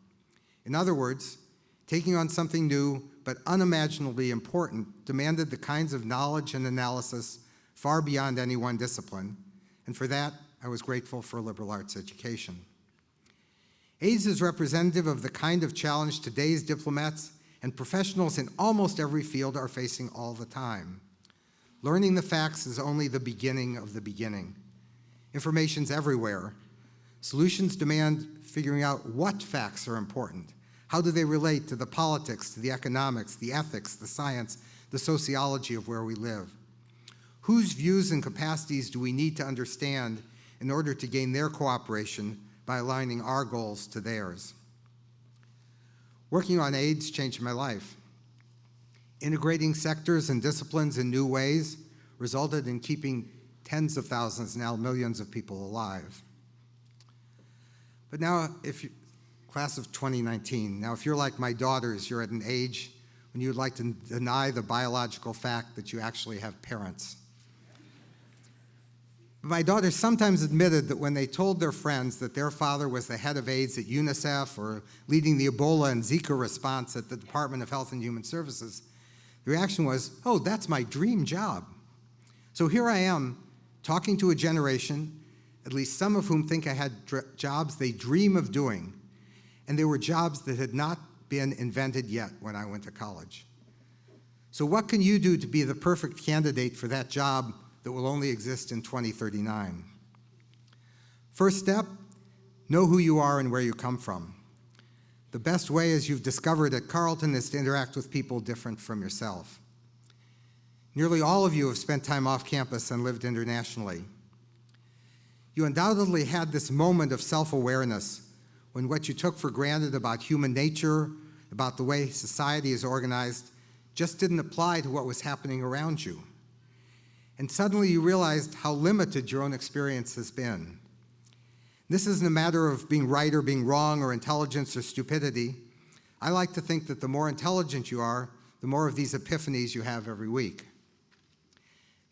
In other words, taking on something new but unimaginably important demanded the kinds of knowledge and analysis far beyond any one discipline, and for that, I was grateful for liberal arts education. AIDS is representative of the kind of challenge today's diplomats and professionals in almost every field are facing all the time. Learning the facts is only the beginning of the beginning. Information's everywhere. Solutions demand figuring out what facts are important. How do they relate to the politics, to the economics, the ethics, the science, the sociology of where we live? Whose views and capacities do we need to understand in order to gain their cooperation by aligning our goals to theirs? Working on AIDS changed my life. Integrating sectors and disciplines in new ways resulted in keeping tens of thousands, now millions of people alive. But now, class of 2019, now if you're like my daughters, you're at an age when you'd like to deny the biological fact that you actually have parents. My daughters sometimes admitted that when they told their friends that their father was the head of AIDS at UNICEF or leading the Ebola and Zika response at the Department of Health and Human Services, the reaction was, oh, that's my dream job. So here I am talking to a generation, at least some of whom think I had jobs they dream of doing, and they were jobs that had not been invented yet when I went to college. So what can you do to be the perfect candidate for that job that will only exist in 2039? First step, know who you are and where you come from. The best way, as you've discovered at Carleton, is to interact with people different from yourself. Nearly all of you have spent time off campus and lived internationally. You undoubtedly had this moment of self-awareness when what you took for granted about human nature, about the way society is organized, just didn't apply to what was happening around you. And suddenly you realized how limited your own experience has been. This isn't a matter of being right or being wrong or intelligence or stupidity. I like to think that the more intelligent you are, the more of these epiphanies you have every week.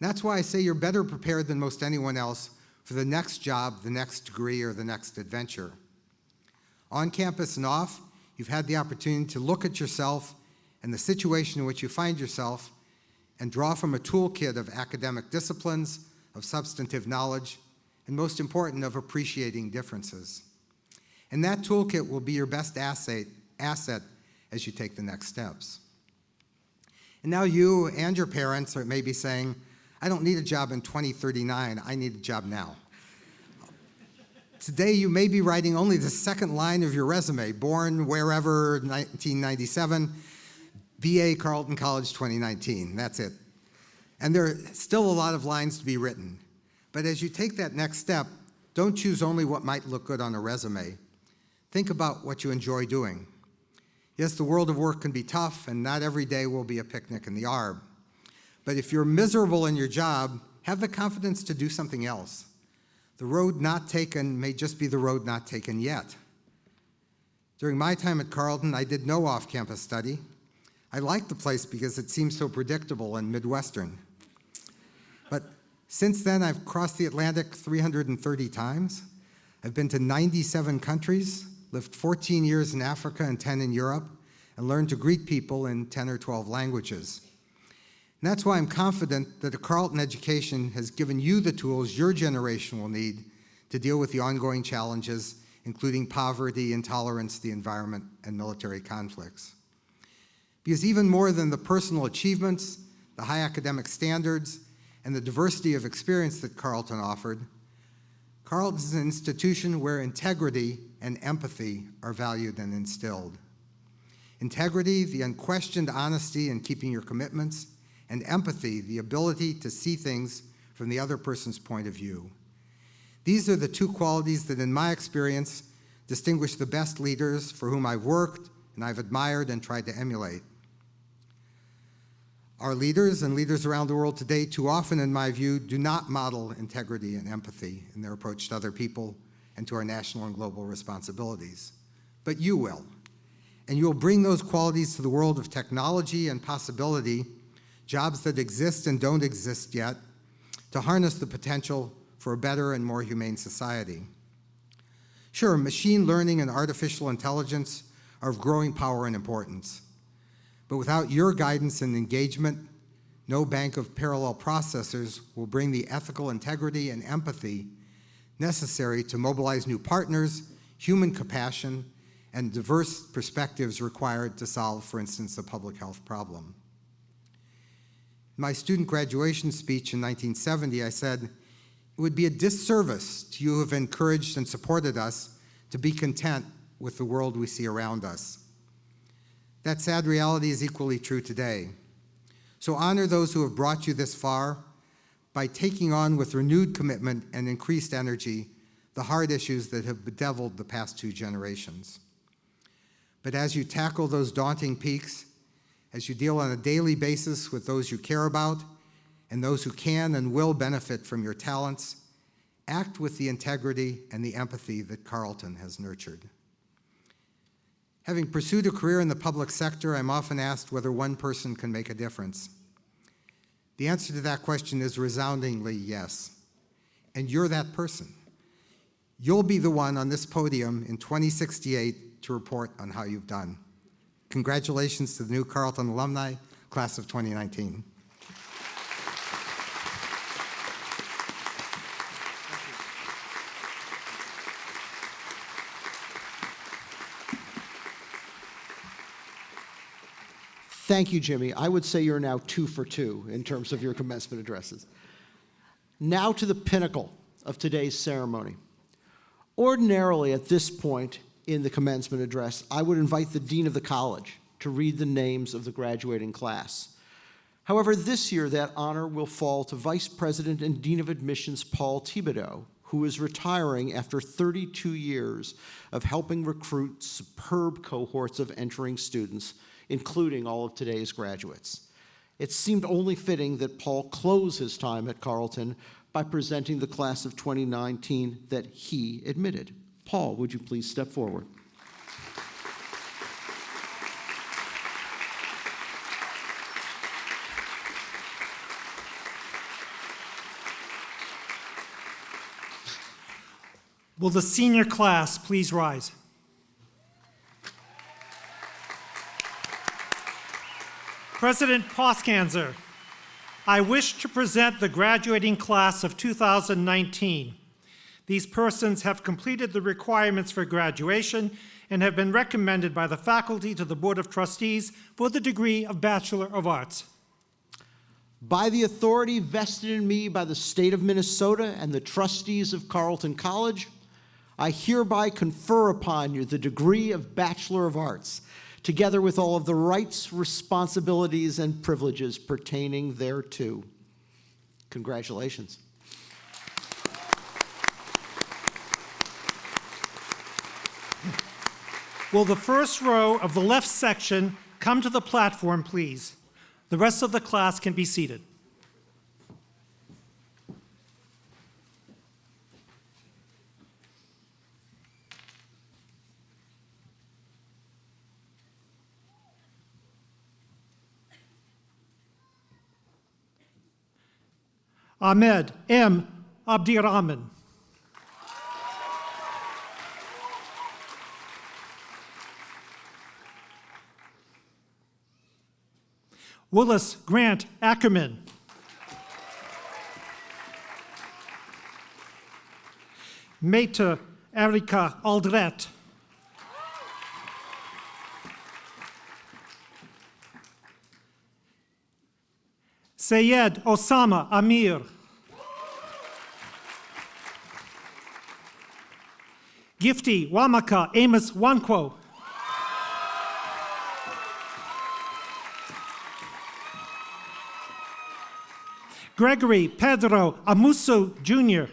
And that's why I say you're better prepared than most anyone else for the next job, the next degree, or the next adventure. On campus and off, you've had the opportunity to look at yourself and the situation in which you find yourself and draw from a toolkit of academic disciplines, of substantive knowledge, and most important, of appreciating differences. And that toolkit will be your best asset as you take the next steps. And now you and your parents are maybe saying, I don't need a job in 2039, I need a job now. Today you may be writing only the second line of your resume, born wherever, 1997, BA Carleton College 2019, that's it. And there are still a lot of lines to be written. But as you take that next step, don't choose only what might look good on a resume. Think about what you enjoy doing. Yes, the world of work can be tough, and not every day will be a picnic in the Arb. But if you're miserable in your job, have the confidence to do something else. The road not taken may just be the road not taken yet. During my time at Carleton, I did no off-campus study. I liked the place because it seemed so predictable and Midwestern. But since then, I've crossed the Atlantic 330 times. I've been to 97 countries, lived 14 years in Africa and 10 in Europe, and learned to greet people in 10 or 12 languages. And that's why I'm confident that a Carleton education has given you the tools your generation will need to deal with the ongoing challenges, including poverty, intolerance, the environment, and military conflicts. Because even more than the personal achievements, the high academic standards, and the diversity of experience that Carleton offered, Carleton is an institution where integrity and empathy are valued and instilled. Integrity, the unquestioned honesty in keeping your commitments, and empathy, the ability to see things from the other person's point of view. These are the two qualities that, in my experience, distinguish the best leaders for whom I've worked and I've admired and tried to emulate. Our leaders and leaders around the world today, too often, in my view, do not model integrity and empathy in their approach to other people and to our national and global responsibilities. But you will. And you will bring those qualities to the world of technology and possibility, jobs that exist and don't exist yet, to harness the potential for a better and more humane society. Sure, machine learning and artificial intelligence are of growing power and importance. But without your guidance and engagement, no bank of parallel processors will bring the ethical integrity and empathy necessary to mobilize new partners, human compassion, and diverse perspectives required to solve, for instance, the public health problem. In my student graduation speech in 1970, I said, it would be a disservice to you who have encouraged and supported us to be content with the world we see around us. That sad reality is equally true today. So honor those who have brought you this far by taking on with renewed commitment and increased energy the hard issues that have bedeviled the past 2 generations. But as you tackle those daunting peaks, as you deal on a daily basis with those you care about and those who can and will benefit from your talents, act with the integrity and the empathy that Carleton has nurtured. Having pursued a career in the public sector, I'm often asked whether one person can make a difference. The answer to that question is resoundingly yes. And you're that person. You'll be the one on this podium in 2068 to report on how you've done. Congratulations to the new Carleton alumni, class of 2019. Thank you, Jimmy. I would say you're now 2 for 2 in terms of your commencement addresses. Now to the pinnacle of today's ceremony. Ordinarily, at this point in the commencement address, I would invite the dean of the college to read the names of the graduating class. However, this year, that honor will fall to Vice President and Dean of Admissions Paul Thibodeau, who is retiring after 32 years of helping recruit superb cohorts of entering students, including all of today's graduates. It seemed only fitting that Paul close his time at Carleton by presenting the class of 2019 that he admitted. Paul, would you please step forward? Will the senior class please rise? President Poskanzer, I wish to present the graduating class of 2019. These persons have completed the requirements for graduation and have been recommended by the faculty to the Board of Trustees for the degree of Bachelor of Arts. By the authority vested in me by the state of Minnesota and the trustees of Carleton College, I hereby confer upon you the degree of Bachelor of Arts, together with all of the rights, responsibilities, and privileges pertaining thereto. Congratulations. Will the first row of the left section come to the platform, please? The rest of the class can be seated. Ahmed M. Abdirahman. Willis Grant Ackerman. Meta Erika Aldret. Sayed Osama Amir. Gifty Wamaka Amos Wankwo. Gregory Pedro Amuso Jr.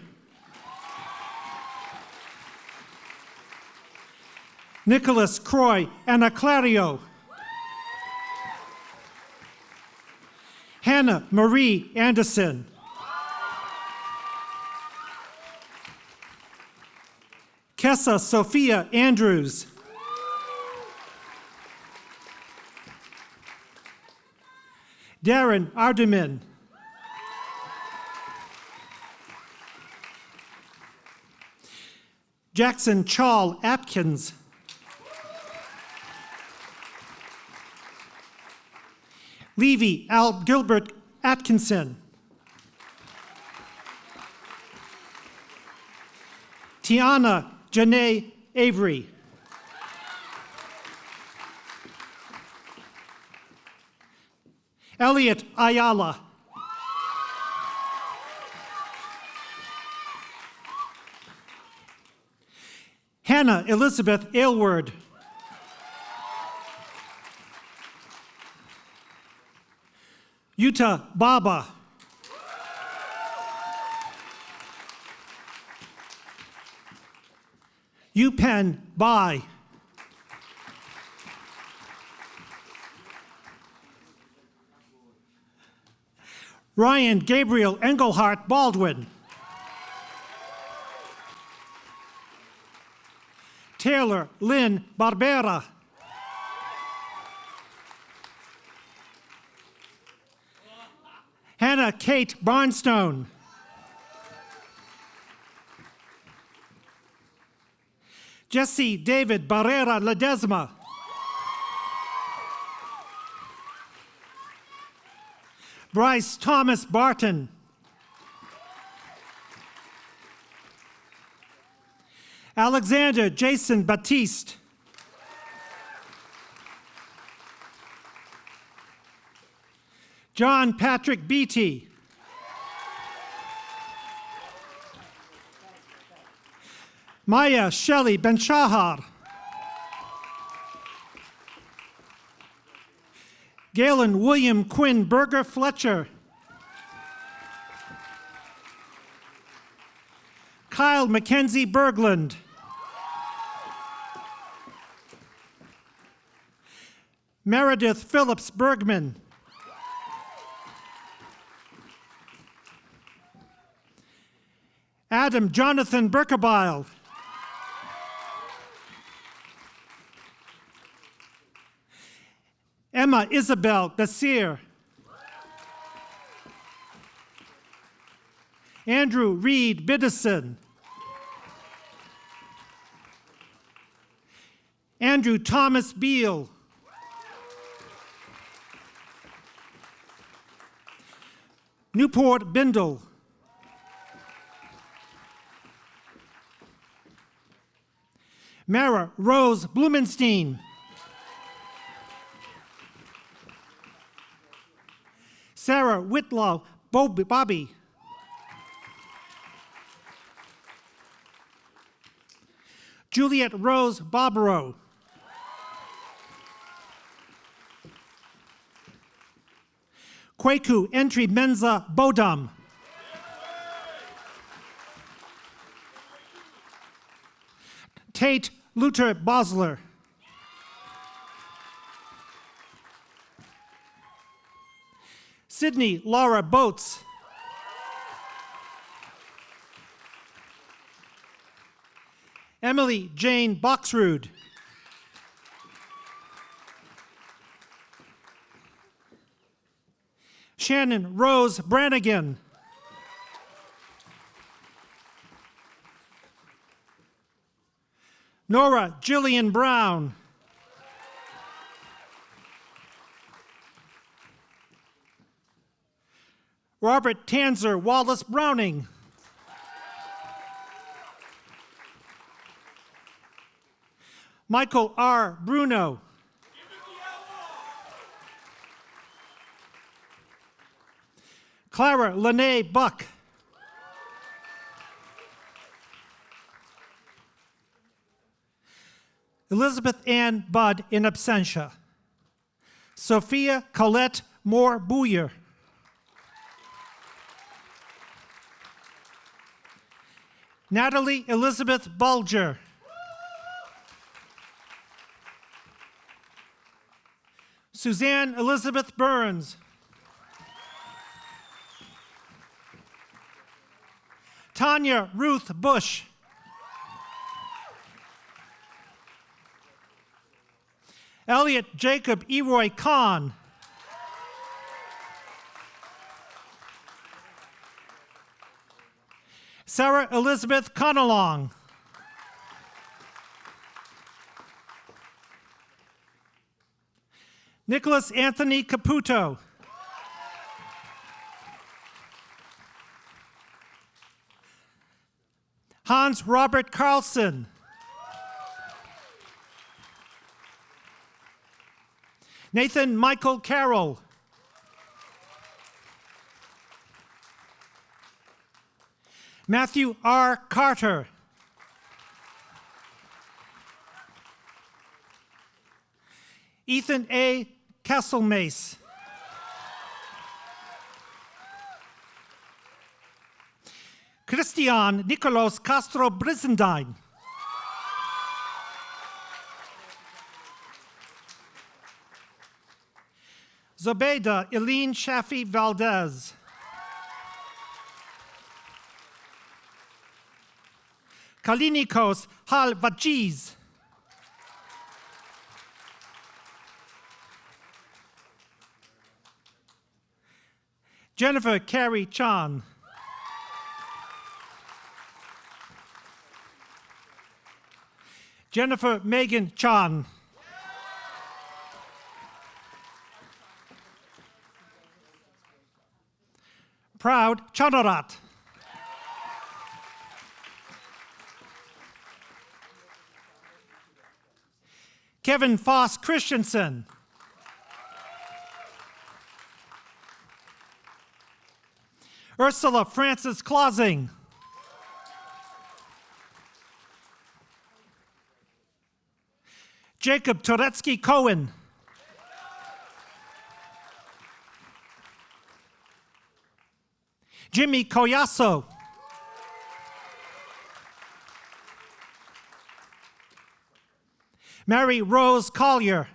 Nicholas Croy Anaclario. Hannah Marie Anderson. Kessa Sophia Andrews. Darren Ardeman. Jackson Charles Atkins. Levy Al Gilbert Atkinson. Tiana Janae Avery. Elliot Ayala. Hannah Elizabeth Aylward. Yuta Baba. Yupen Bai. Ryan Gabriel Engelhart Baldwin. Taylor Lynn Barbera. Hannah Kate Barnstone. Jesse David Barrera Ledesma. Bryce Thomas Barton. Alexander Jason Batiste. John Patrick Beatty. Maya Shelley Ben-Shahar. Galen William Quinn Berger Fletcher. Kyle Mackenzie Berglund. Meredith Phillips Bergman. Adam Jonathan Berkerbile. Emma Isabel Bessir. Andrew Reed Biddison. Andrew Thomas Beal. Newport Bindle. Mara Rose Blumenstein. Sarah Whitlaw Bobby. Juliet Rose Barbaro. Kwaku Entry Menza Bodum. Tate Luther Bosler. Sydney Laura Boats. Emily Jane Boxrud. Shannon Rose Brannigan. Nora Jillian Brown. Robert Tanzer Wallace Browning. Michael R. Bruno. Clara Lene Buck. Elizabeth Ann Budd in absentia. Sophia Colette Moore Booyer. Natalie Elizabeth Bulger. Suzanne Elizabeth Burns. Tanya Ruth Bush. Elliot Jacob Eroy Kahn. Sarah Elizabeth Conalong. Nicholas Anthony Caputo. Hans Robert Carlson. Nathan Michael Carroll. Matthew R. Carter. Ethan A. Kesselmace. Christian Nicolas Castro Brizendine. Zobeda Eileen Shafi Valdez. Kalinikos Hal Vajiz. Jennifer Carey Chan. Jennifer Megan Chan. Proud Chanarat. Kevin Foss Christensen. Ursula Francis Clausing. Jacob Turetsky Cohen. Jimmy Koyaso. Mary Rose Collier.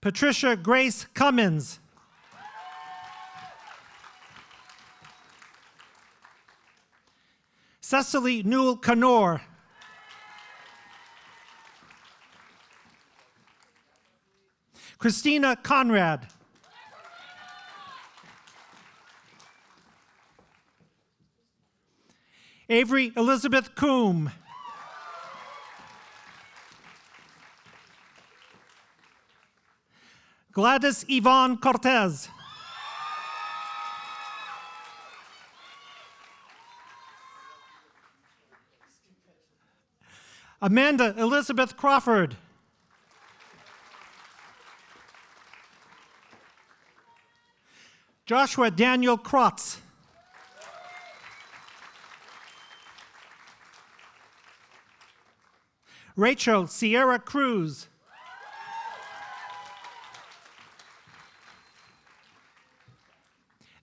Patricia Grace Cummins. Cecily Newell Canor. Christina Conrad. Avery Elizabeth Coombe. Gladys Yvonne Cortez. Amanda Elizabeth Crawford. Joshua Daniel Krotz. Rachel Sierra Cruz.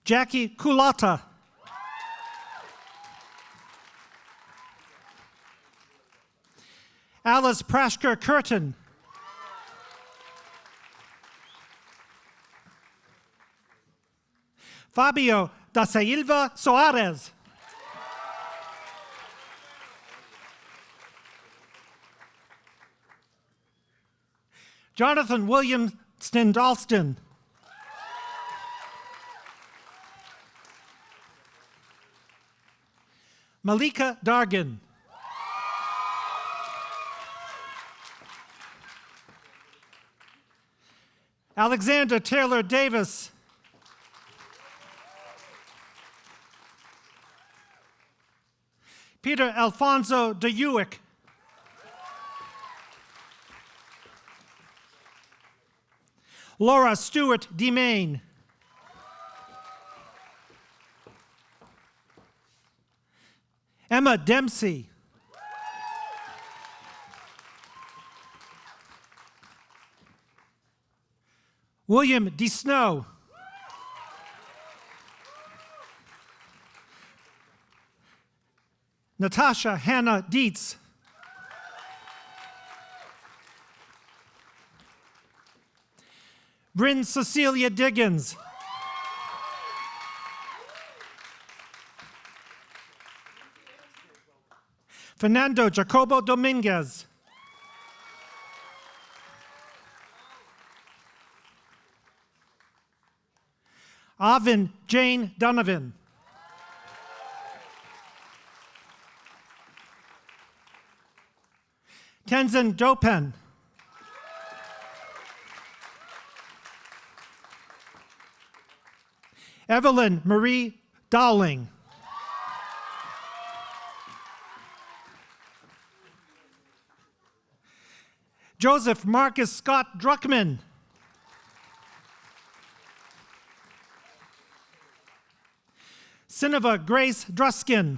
Jackie Kulata. Alice Prashker Curtin. Fabio da Silva Soares. Jonathan William Stendalston. Malika Dargan. Alexander Taylor Davis. Peter Alfonso de Uick. Laura Stewart DeMaine. Emma Dempsey. William D. Snow. Natasha Hannah Dietz. Bryn Cecilia Diggins. Fernando Jacobo Dominguez. Arvin Jane Donovan. Tenzin Dopen. Evelyn Marie Dowling. Joseph Marcus Scott Druckman. Sineva Grace Druskin.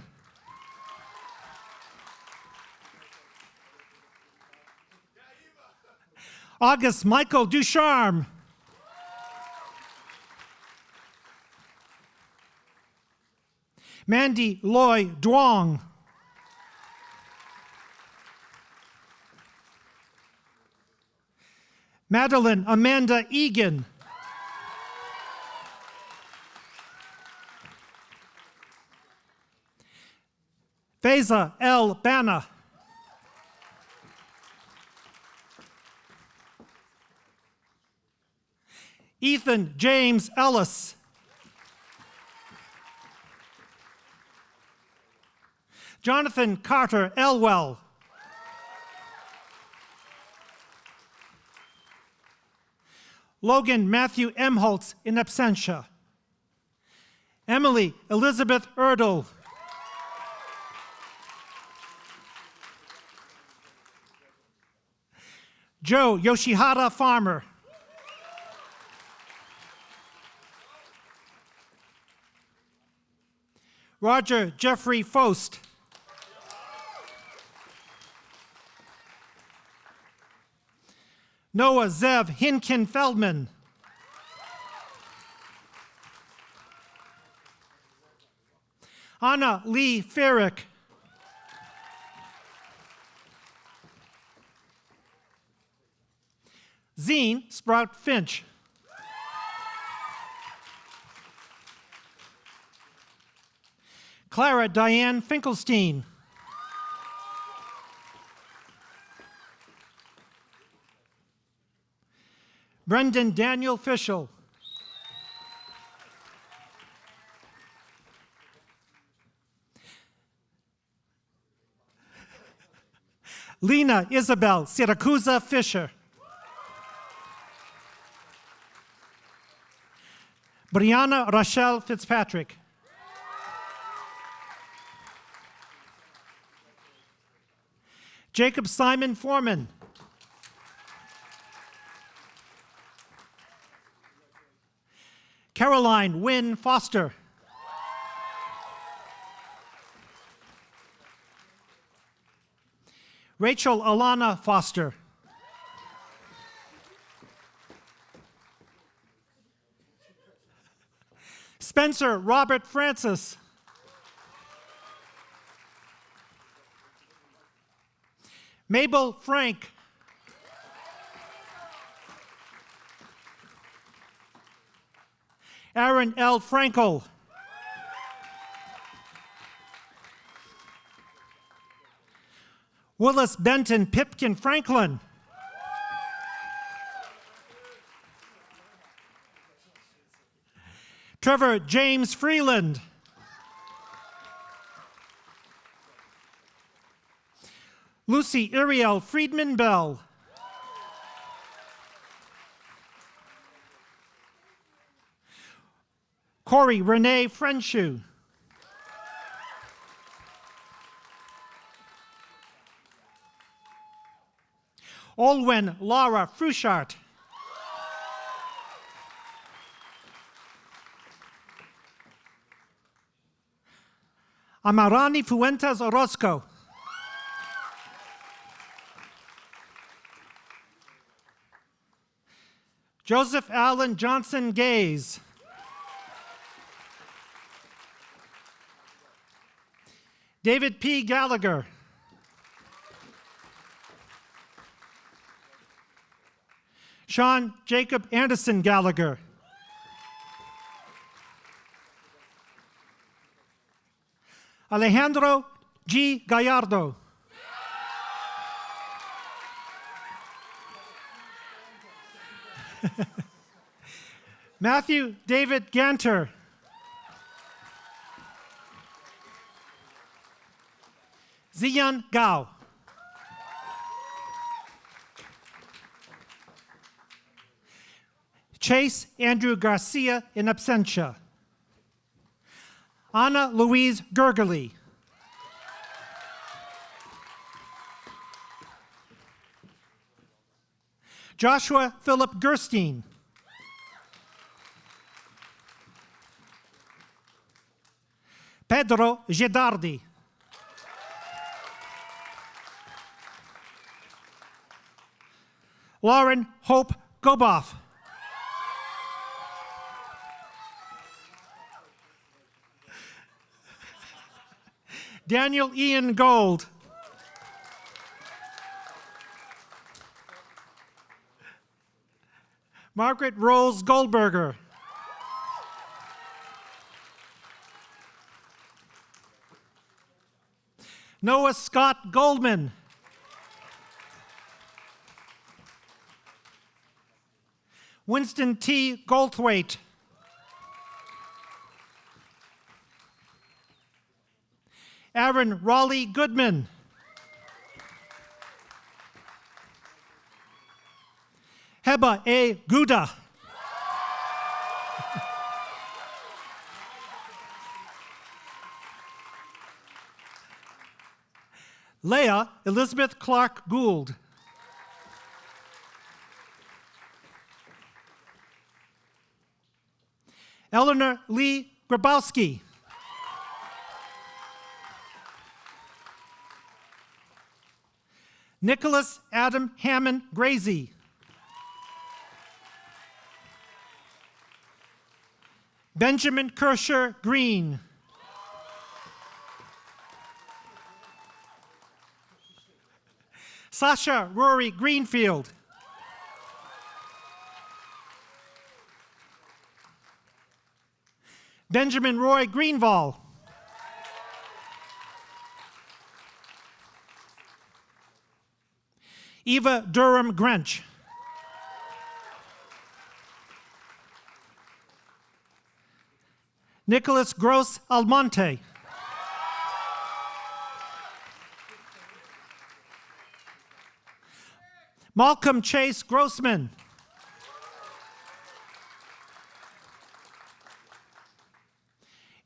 August Michael Ducharme. Mandy Loy Duong. Madeline Amanda Egan. Faiza L. Bana. Ethan James Ellis. Jonathan Carter Elwell. Logan Matthew Emholtz in absentia. Emily Elizabeth Erdl. Joe Yoshihara Farmer. Roger Jeffrey Fost. Noah Zev Hinkin Feldman. Anna Lee Ferrick. Zine Sprout Finch. Clara Diane Finkelstein. Brendan Daniel Fischel. Lena Isabel Siracusa Fisher. Brianna Rochelle Fitzpatrick. Jacob Simon Foreman. Caroline Wynne Foster. Rachel Alana Foster. Spencer Robert Francis. Mabel Frank. Aaron L. Frankel. Willis Benton Pipkin Franklin. Trevor James Freeland. Lucy Iriel Friedman Bell. Corey Renee Frenshu. Olwen Laura Fruchart. Amarani Fuentes Orozco. Joseph Allen Johnson Gaze. David P. Gallagher. Sean Jacob Anderson Gallagher. Alejandro G. Gallardo. Matthew David Ganter. Ziyan Gao. Chase Andrew Garcia in absentia. Anna Louise Gergely. Joshua Philip Gerstein. Pedro Gedardi. Lauren Hope Goboff. Daniel Ian Gold. Margaret Rose Goldberger. Noah Scott Goldman. Winston T. Goldthwait. Aaron Raleigh Goodman. Heba A. Gouda. Leah Elizabeth Clark Gould. Eleanor Lee Grabowski. Nicholas Adam Hammond Grazie. Benjamin Kersher Green. Sasha Rory Greenfield. Benjamin Roy Greenval. Eva Durham Grench. Nicholas Gross Almonte. Malcolm Chase Grossman.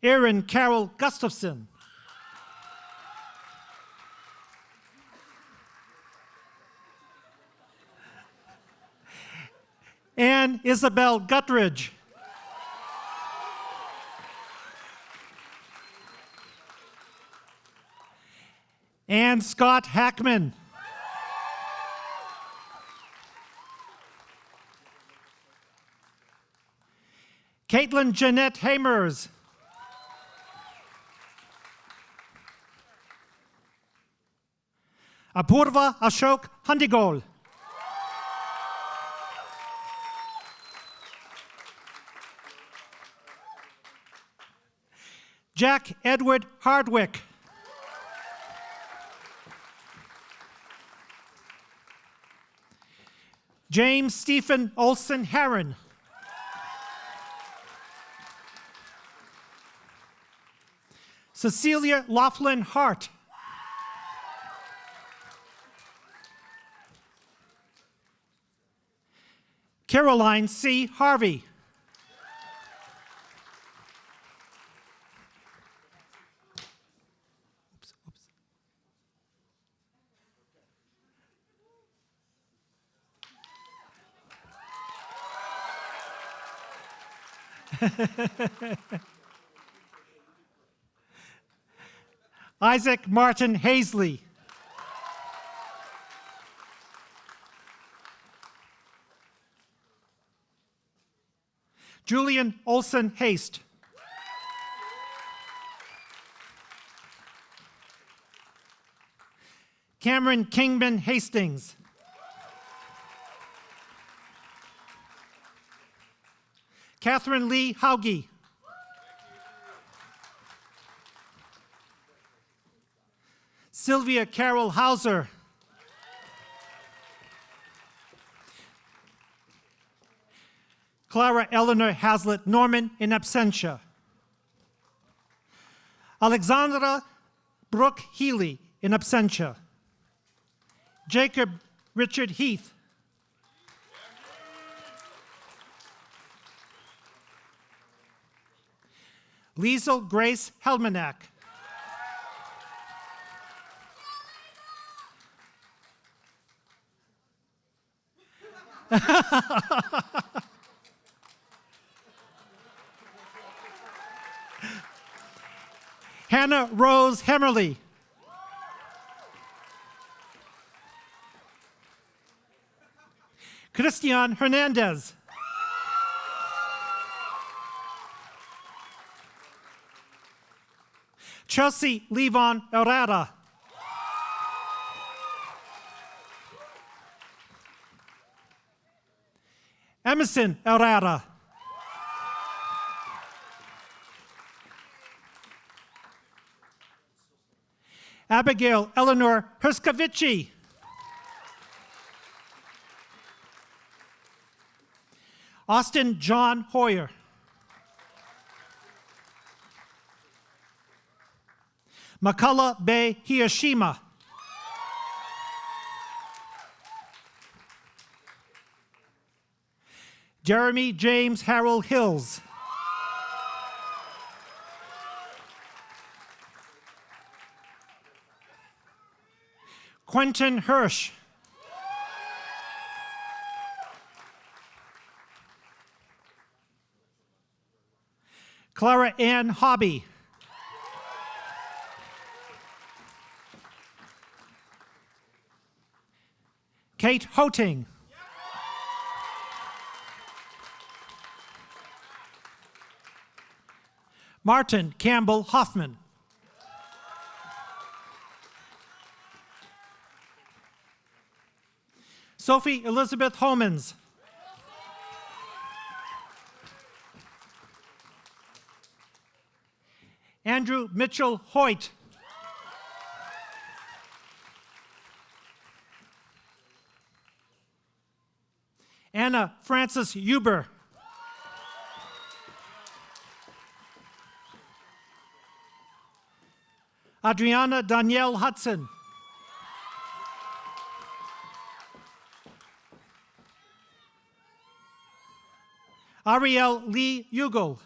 Erin Carol Gustafson. Anne Isabel Guttridge. Ann Scott Hackman. Caitlin Jeanette Hamers. Apurva Ashok Handigol. Jack Edward Hardwick. James Stephen Olson Herron. Cecilia Laughlin Hart. Caroline C. Harvey. Isaac Martin Hazley. Julian Olson Haste. Cameron Kingman Hastings. Catherine Lee Hauge. Sylvia Carol Hauser. Clara Eleanor Hazlitt Norman in absentia. Alexandra Brooke Healy in absentia. Jacob Richard Heath. Liesel Grace Helmanack. Hannah Rose Hemmerly. Christian Hernandez. Chelsea Levon Herrera. Emerson Herrera. Abigail Eleanor Herskovici. Austin John Hoyer. Makala Bay Hiroshima. Jeremy James Harold Hills. Quentin Hirsch. Clara Ann Hobby. Kate Hoting. Martin Campbell Hoffman. Sophie Elizabeth Homans. Andrew Mitchell Hoyt. Anna Frances Huber. Adriana Danielle Hudson. Ariel Lee Ugel.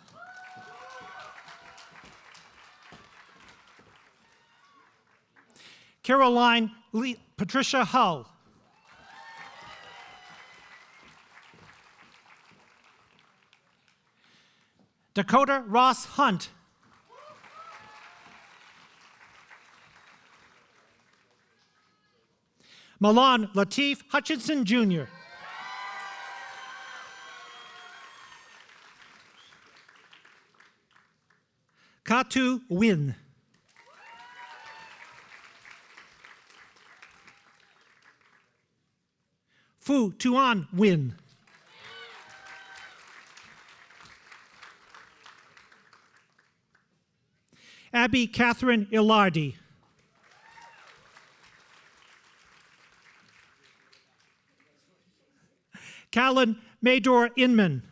Caroline Lee Patricia Hull. Dakota Ross Hunt. Milan Latif Hutchinson Jr. Katu Win. Fu Tuan Win. Abby Catherine Ilardi. Callan Mador Inman.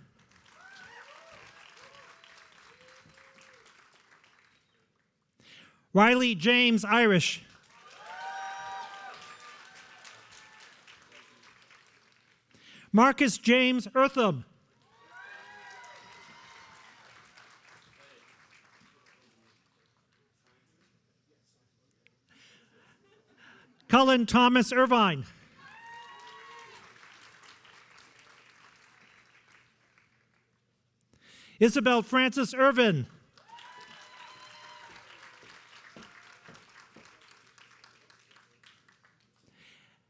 Riley James Irish. Marcus James Eartham. Cullen Thomas Irvine. Isabel Francis Irvin.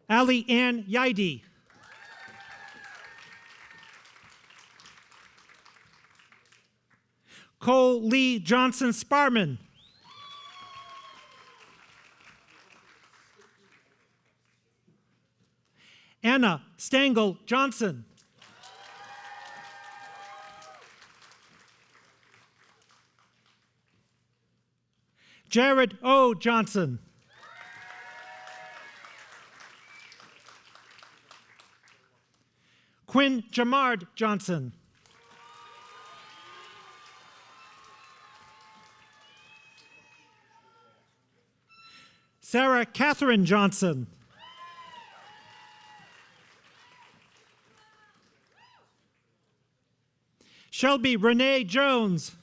Ali Ann Yaidi. Cole Lee Johnson Sparman. Anna Stengel Johnson. Jared O. Johnson. Quinn Jamard Johnson. Sarah Catherine Johnson. Shelby Renee Jones.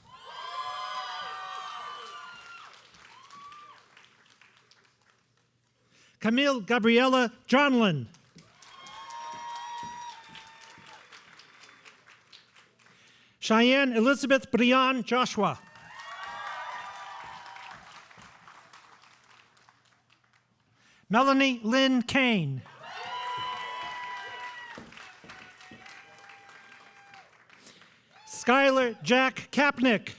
Camille Gabriella Johnlin. Cheyenne Elizabeth Brian Joshua. Melanie Lynn Kane. Skylar Jack Kapnick.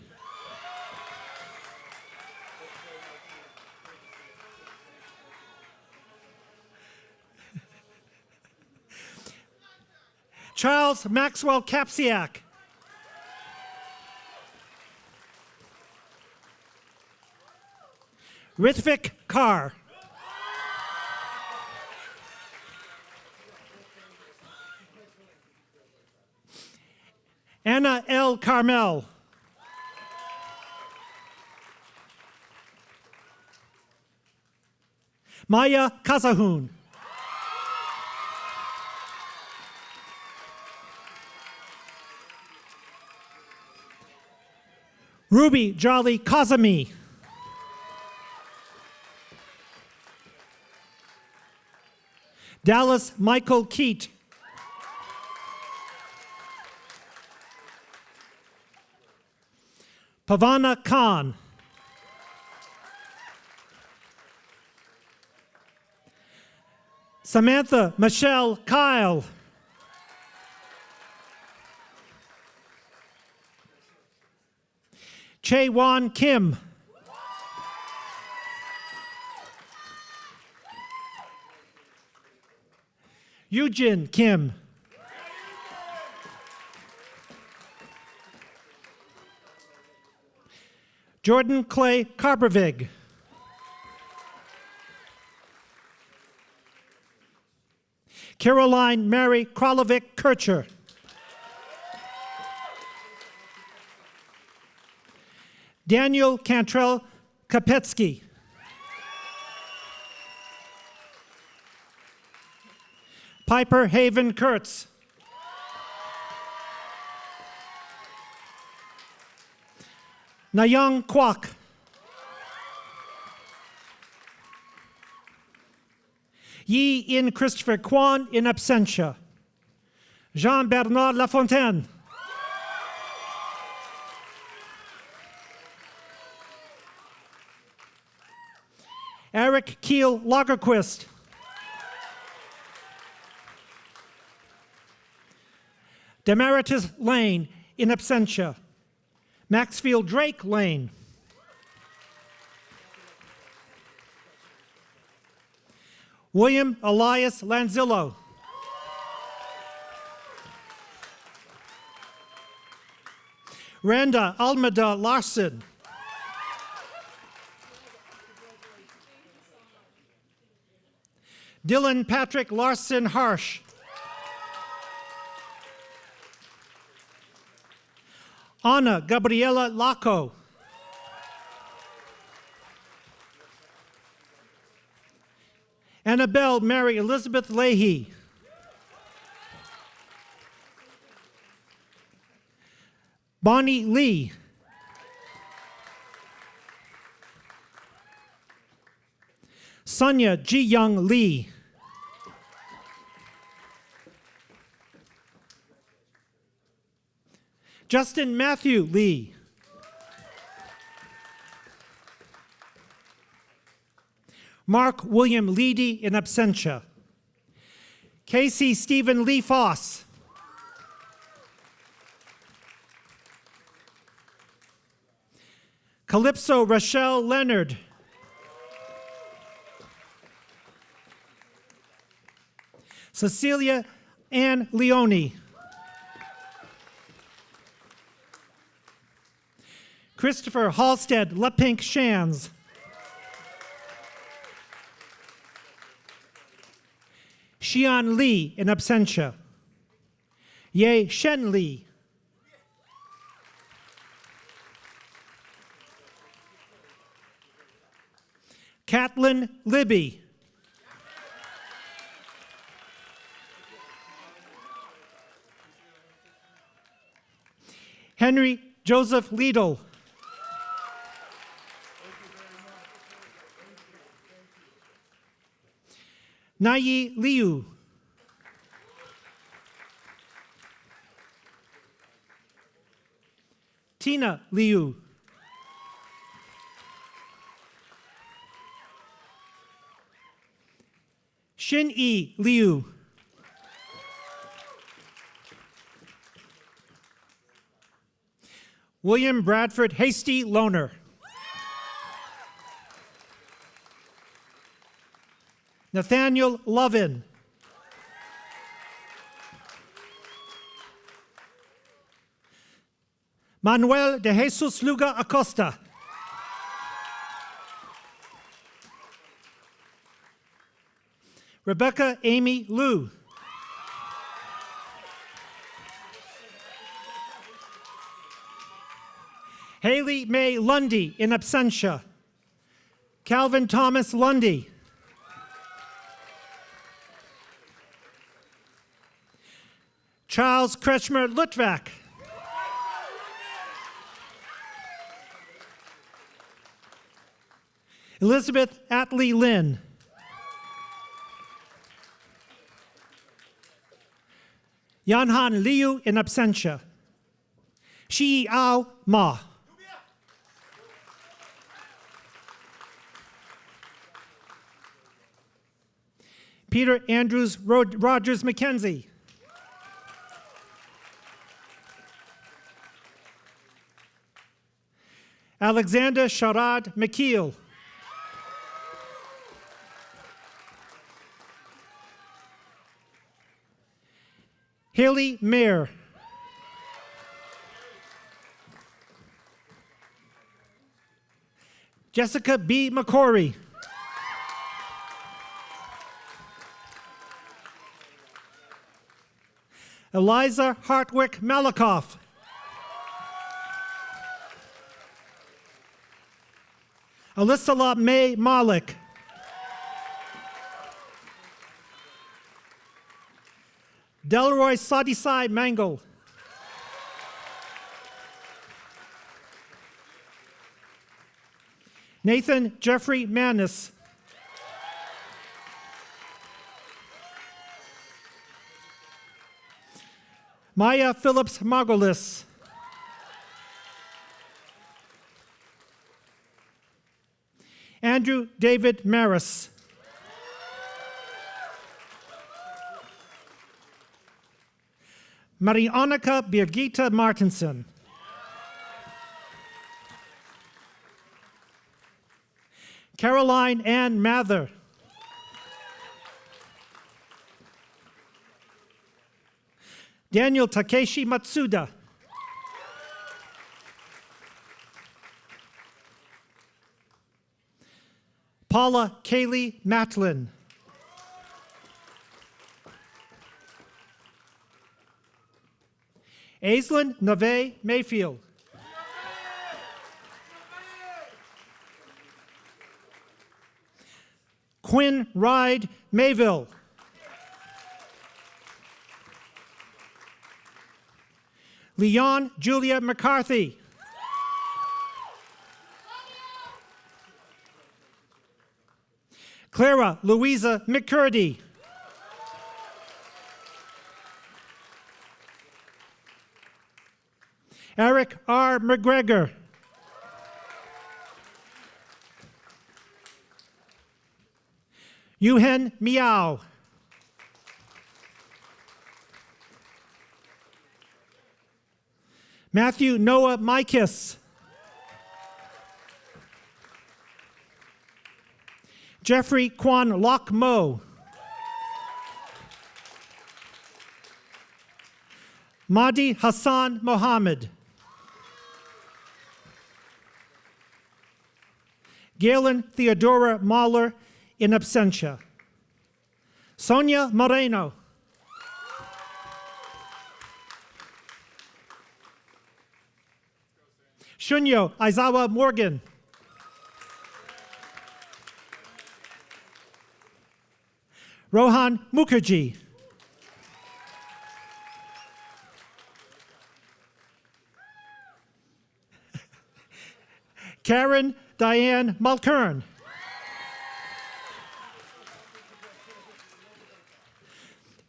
Charles Maxwell Kapsiak. Rithvik Carr. Anna L. Carmel. Maya Kazahun. Ruby Jolly Kazami. Dallas Michael Keat. Pavana Khan. Samantha Michelle Kyle. Chae-Wan Kim. Eugene Kim. Jordan Clay Karbervig. Caroline Mary Kralovic Kircher. Daniel Cantrell Kapetsky. Piper Haven Kurtz. Nayang Kwok. Yi In Christopher Kwan in absentia. Jean-Bernard Lafontaine. Eric Keel Lagerquist. Demaritus Lane in absentia. Maxfield Drake Lane. William Elias Lanzillo. Randa Almeda Larson. Dylan Patrick Larson Harsh. Anna Gabriela Laco. Annabelle Mary Elizabeth Leahy. Bonnie Lee. Sonia Ji Young Lee. Justin Matthew Lee. Mark William Leedy in absentia. Casey Stephen Lee Foss. Calypso Rochelle Leonard. Cecilia Ann Leone. Christopher Halstead LaPink Shands. Xian Li in absentia. Ye Shen Li. Catlin Libby. Henry Joseph Liedel. Naiyi Liu. Tina Liu. Xin-Yi Liu. William Bradford Hasty Loner. Nathaniel Lovin. Manuel de Jesus Luga Acosta. Rebecca Amy Liu. Haley May Lundy in absentia. Calvin Thomas Lundy. Charles Kretschmer Lutvak. Elizabeth Atley Lynn. Yanhan Liu in absentia. Shi Ao Ma. Peter Andrews Rogers McKenzie. Alexander Sharad McKeel. Haley Mayer. Jessica B. McCory. Eliza Hartwick Malakoff. Alyssa May Malik. Delroy Sadisai Mangle. Nathan Jeffrey Manis. Maya Phillips Margolis. Andrew David Maris. Marianica Birgitta Martinson. Caroline Ann Mather. Daniel Takeshi Matsuda. Paula Kaylee Matlin. Aislinn Nave Mayfield. Quinn Ride Mayville. Leon Julia McCarthy. Clara Louisa McCurdy. Eric R. McGregor. Yuhen Miao. Matthew Noah Mikis. Jeffrey Kwan Lok Mo. Mahdi Hassan Mohammed. Galen Theodora Mahler in absentia. Sonia Moreno. Shunyo Aizawa Morgan. Rohan Mukherjee. Karen Diane Mulkern.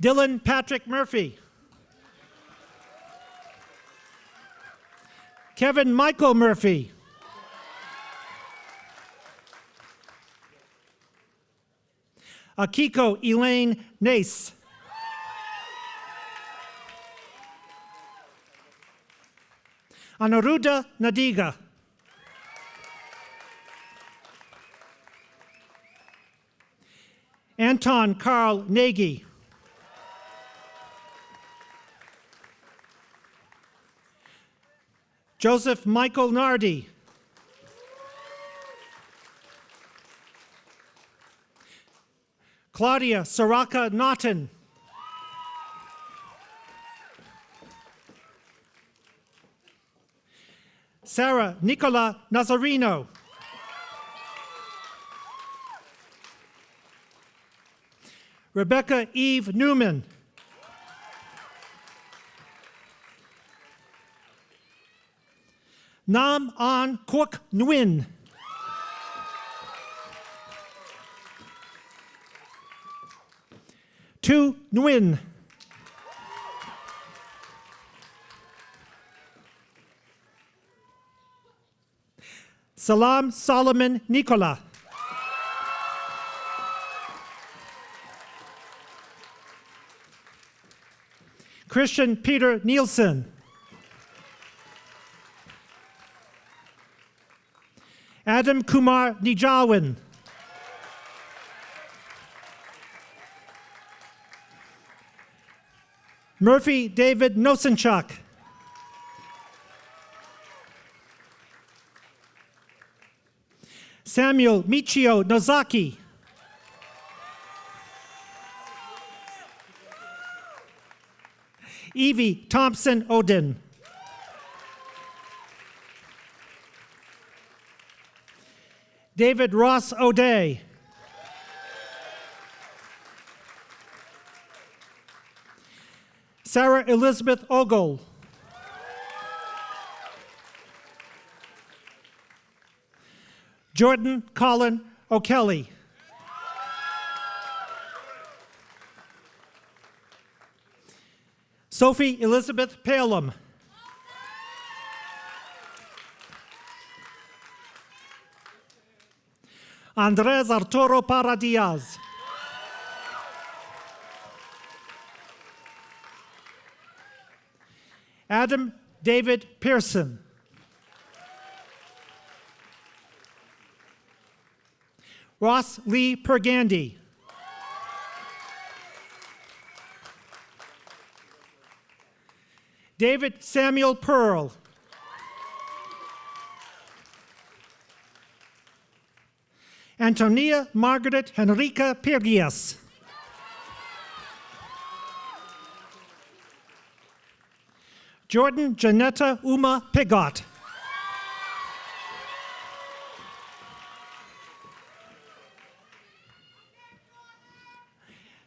Dylan Patrick Murphy. Kevin Michael Murphy. Akiko Elaine Nace. Anaruda Nadiga. Anton Carl Nagy. Joseph Michael Nardi. Claudia Soraka Naughton. Sarah Nicola Nazarino. Rebecca Eve Newman. Nam An Kwok Nguyen. Tu Nguyen. Salam Solomon Nicola. Christian Peter Nielsen. Adam Kumar Nijawan. Murphy David Nosenchuk. Samuel Michio Nozaki. Evie Thompson Odin. David Ross O'Day. Sarah Elizabeth Ogle. Jordan Colin O'Kelly. Sophie Elizabeth Palem. Andres Arturo Paradiaz. Adam David Pearson. Ross Lee Pergandy. David Samuel Pearl. Antonia Margaret Henrica Pirgias. Jordan Janetta Uma Pigot.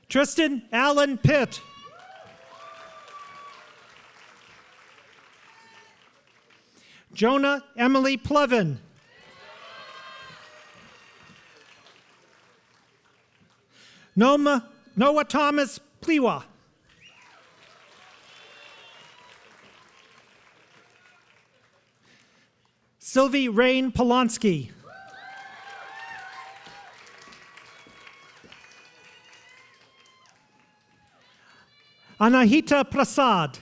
Tristan Allen Pitt. Jonah Emily Plevin. Noah Thomas Pliwa. Sylvie Rain Polonsky. Anahita Prasad.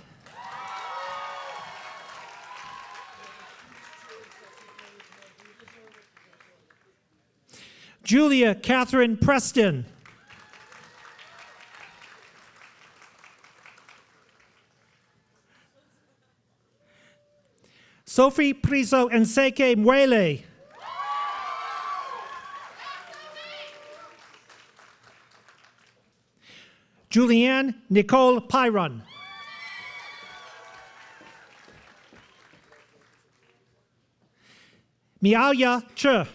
Julia Catherine Preston. Sophie Priso Enseke Mwele. Julianne Nicole Pyron. Miaoya Che.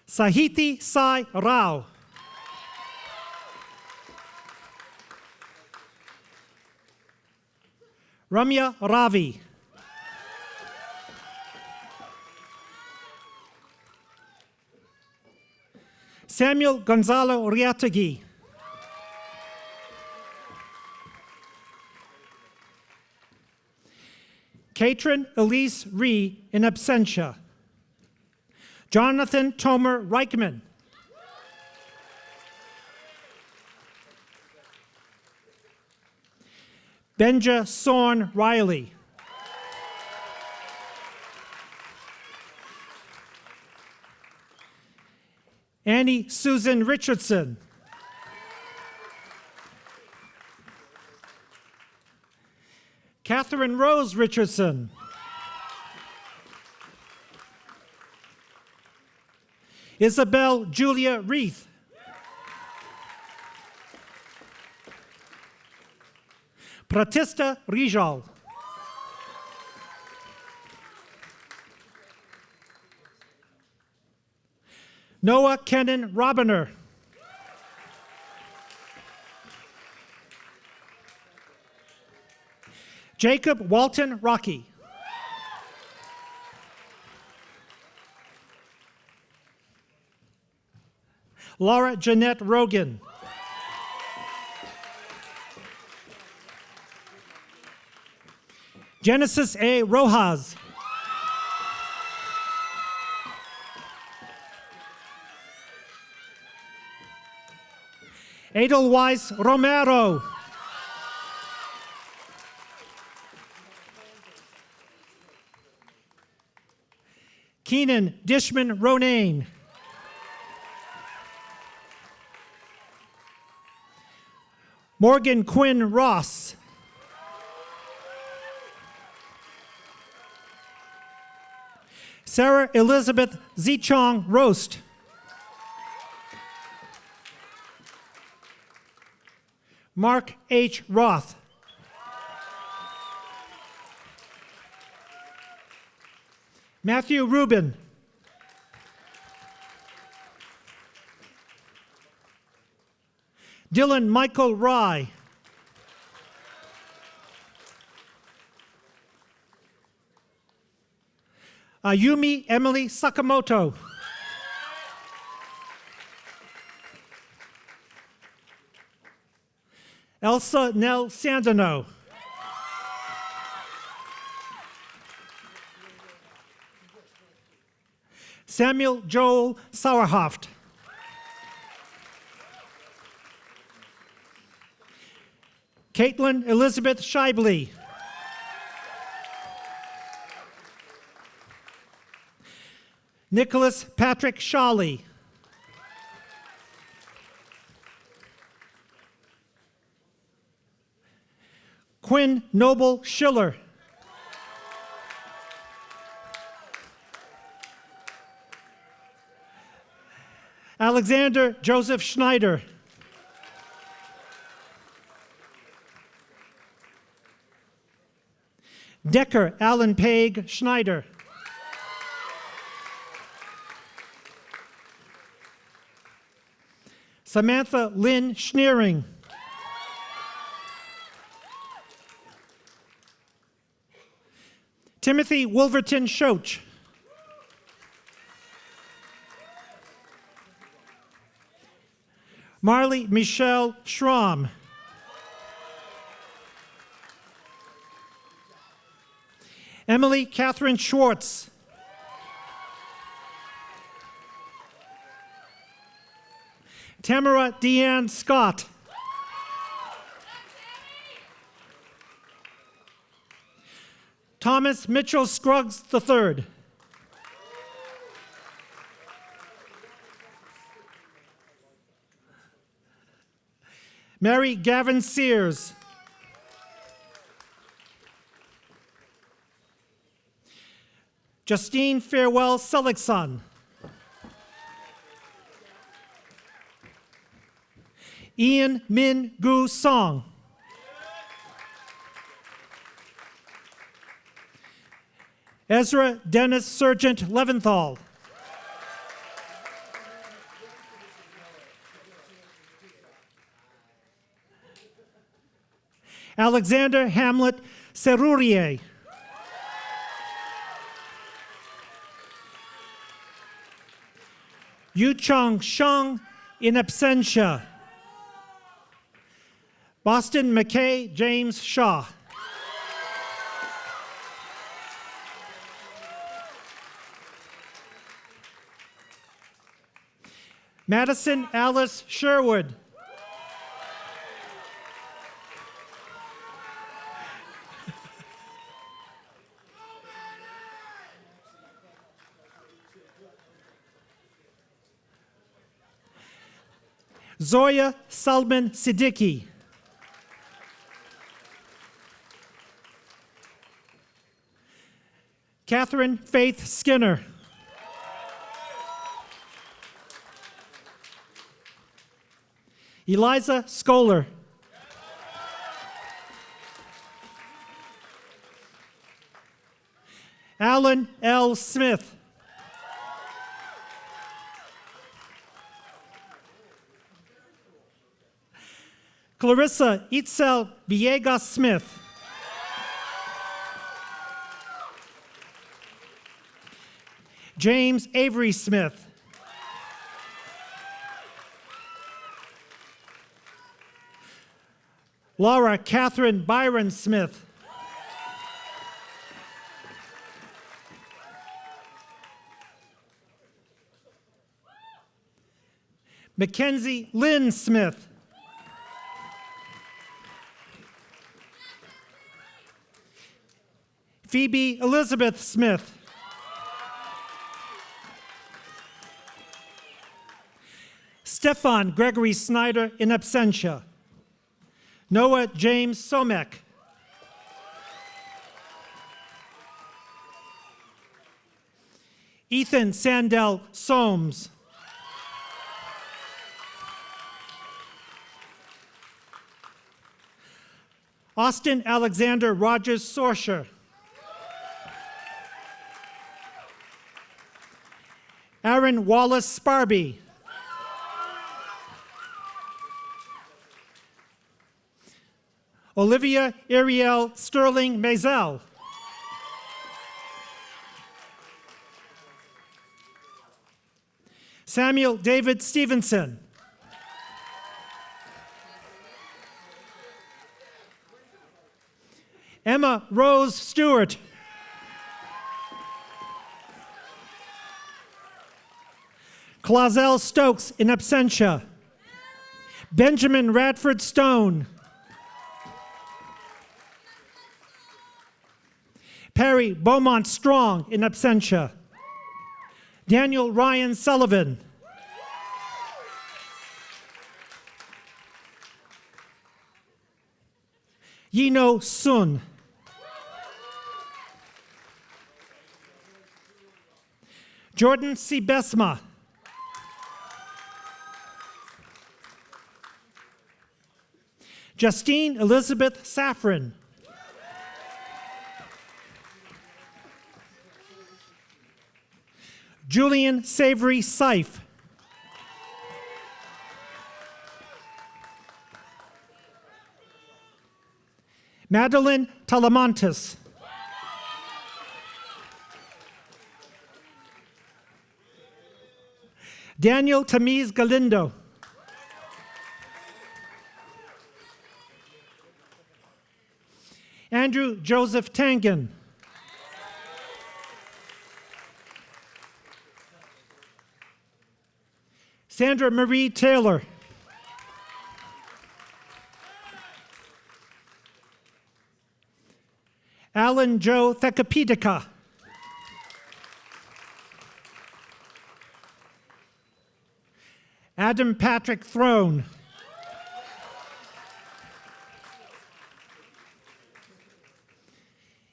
Sahiti Sai Rao. Ramya Ravi. Samuel Gonzalo Riatagui. Katrin Elise Ree in absentia. Jonathan Tomer Reichman. Benja Sorn Riley. Annie Susan Richardson. Catherine Rose Richardson. Isabel Julia Reith. Pratista Rijal. Noah Kennan Robiner. Jacob Walton Rocky. Laura Jeanette Rogan. Genesis A. Rojas. Edelweiss Romero. Keenan Dishman Ronayne. Morgan Quinn Ross. Sarah Elizabeth Zichong Roast. Mark H. Roth. Matthew Rubin. Dylan Michael Rye. Ayumi Emily Sakamoto. Elsa Nell Sandino. Samuel Joel Sauerhoft. Caitlin Elizabeth Shively. Nicholas Patrick Shawley. Quinn Noble Schiller. Alexander Joseph Schneider. Decker Alan Paig Schneider. Samantha Lynn Schneering. Timothy Wolverton Schoch. Marley Michelle Schramm. Emily Catherine Schwartz. Tamara Deanne Scott. Thomas Mitchell Scruggs III. Mary Gavin Sears. Justine Farewell Seligson. Ian Min Gu Song. Ezra Dennis Sergeant Leventhal. Alexander Hamlet Serurier. Yu Chong Sheng in absentia. Boston McKay James Shaw. Madison Alice Sherwood. Zoya Salman Siddiqui. Catherine Faith Skinner. Eliza Scholar. Alan L. Smith. Clarissa Itzel Villegas Smith. James Avery Smith. Laura Catherine Byron Smith. Mackenzie Lynn Smith. Phoebe Elizabeth Smith. Stefan Gregory Snyder in absentia. Noah James Somek. Ethan Sandell Soames. Austin Alexander Rogers Sorsher. Aaron Wallace Sparby. Olivia Ariel Sterling Mazel. Samuel David Stevenson. Emma Rose Stewart. Clazel Stokes in absentia. Benjamin Radford Stone. Perry Beaumont Strong in absentia. Daniel Ryan Sullivan. Yino Sun. Jordan C. Besma. Justine Elizabeth Safran. Julian Savory Seif. Madeline Talamantes. Daniel Tamiz Galindo. Andrew Joseph Tangen. Sandra Marie Taylor. Alan Joe Thekapidika. Adam Patrick Throne.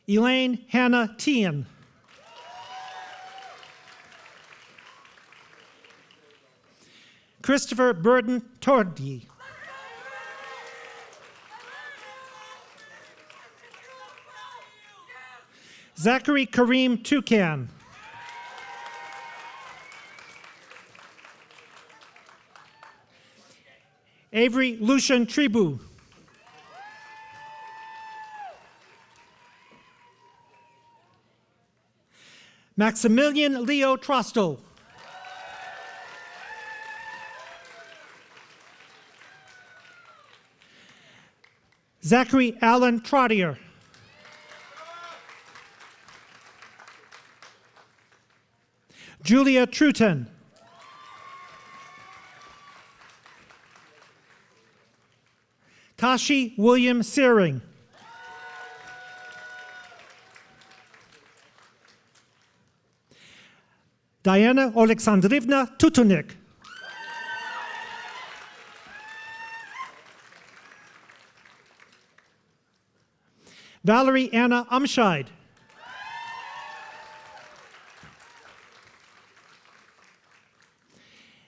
Elaine Hannah Tian. Christopher Burden Tordi. Zachary Kareem Toucan. Avery Lucian Tribu. Maximilian Leo Trostel. Zachary Allen Trottier. Julia Truton. Tashi William Searing. Diana Alexandrivna Tutunik. Valerie Anna Umscheid.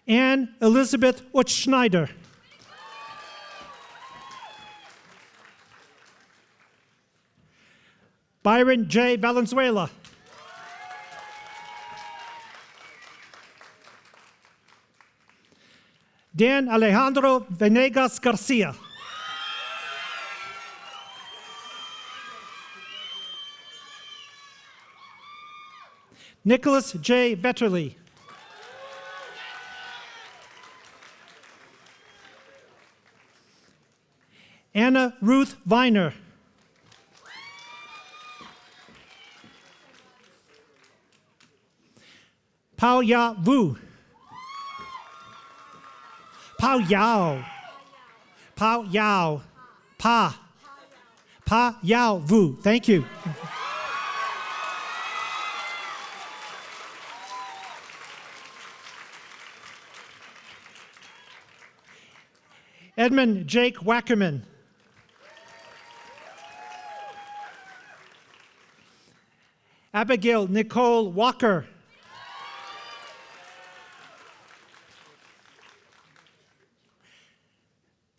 Anne Elizabeth Utschneider. Byron J. Valenzuela. Dan Alejandro Venegas Garcia. Nicholas J. Vetterly. Anna Ruth Viner. Pao Ya Vu. Pao Yao. Pao Yao. Pa Yao Vu. Thank you. Edmund Jake Wackerman. Abigail Nicole Walker.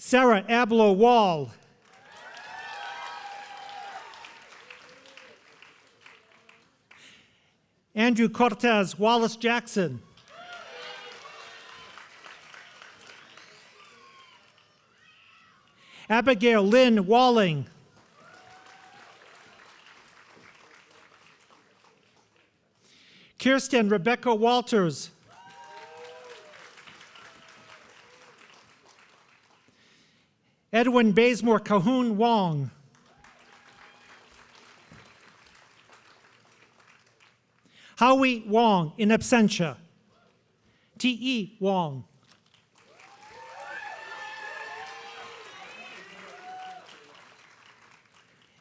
Sarah Abloh Wall. Andrew Cortez Wallace Jackson. Abigail Lynn Walling. Kirsten Rebecca Walters. Edwin Bazemore Cahoon Wong. Howie Wong in absentia. T.E. Wong.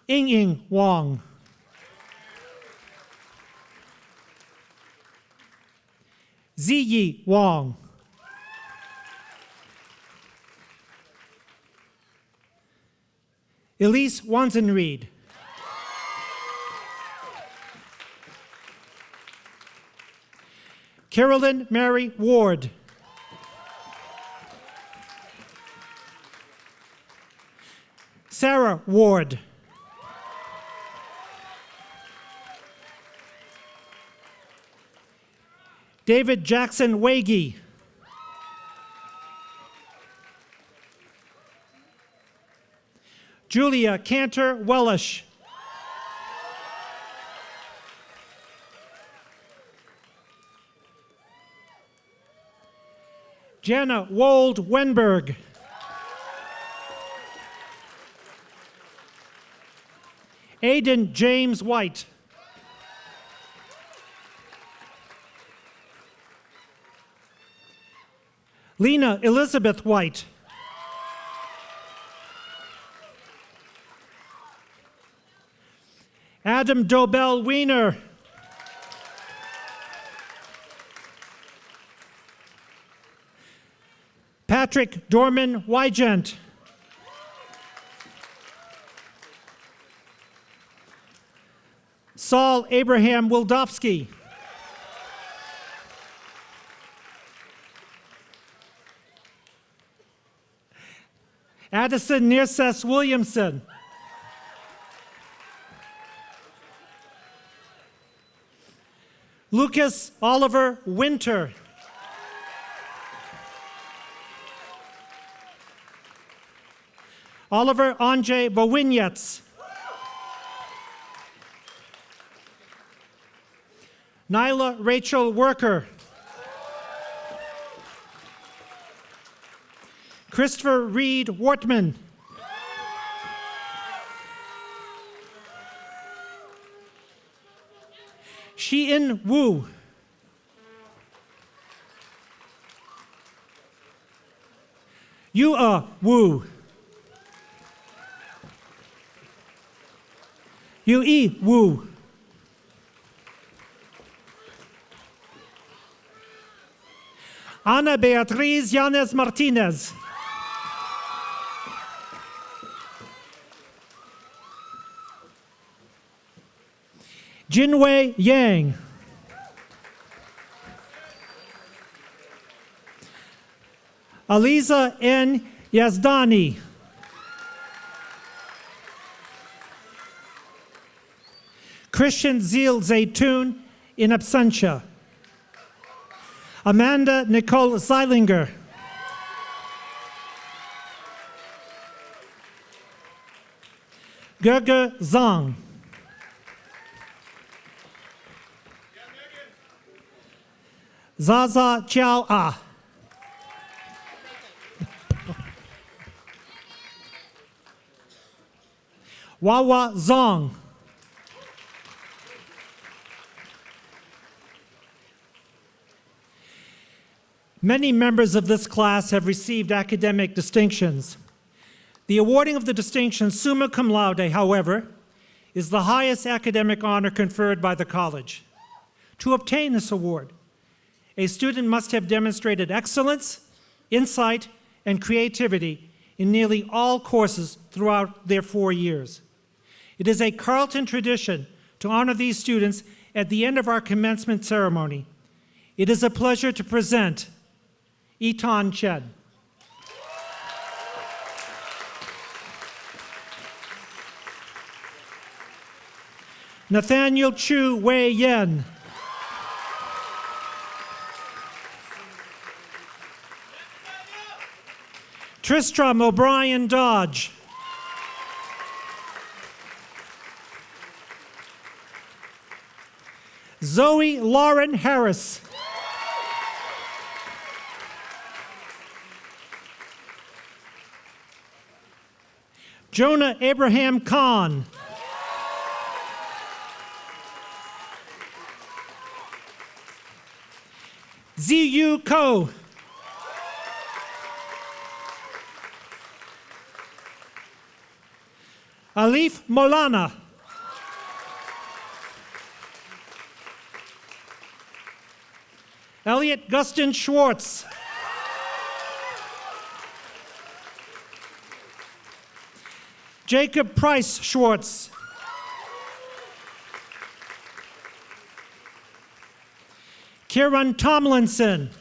Ying Wong. Ziyi Wong. Elise Wanzenried. Carolyn Mary Ward. Sarah Ward. David Jackson Wagey. Julia Cantor Wellish. Jana Wold Wenberg. Aidan James White. Lena Elizabeth White. Adam Dobell Wiener. Patrick Dorman Wygent. Saul Abraham Wildofsky. Addison Nearcess Williamson. Lucas Oliver Winter. Oliver Anjay Bowinyets. Nyla Rachel Worker. Christopher Reed Wortman. Shein Wu. Yua Wu. Yui Wu. Ana Beatriz Yanes Martinez. Jinwei Yang. Aliza N. Yazdani. Christian Zeal Zaytun in absentia. Amanda Nicole Zeilinger. Gerge Zhang. Zaza Chiao Ah. Wawa Zong. Many members of this class have received academic distinctions. The awarding of the distinction summa cum laude, however, is the highest academic honor conferred by the college. To obtain this award, a student must have demonstrated excellence, insight, and creativity in nearly all courses throughout their 4 years. It is a Carleton tradition to honor these students at the end of our commencement ceremony. It is a pleasure to present Eton Chen. Nathaniel Chu Wei Yen. Tristram O'Brien Dodge. Zoe Lauren Harris. Jonah Abraham Kahn. Ziyu Ko. Alif Molana. Elliot Gustin Schwartz. Jacob Price Schwartz. Kieran Tomlinson.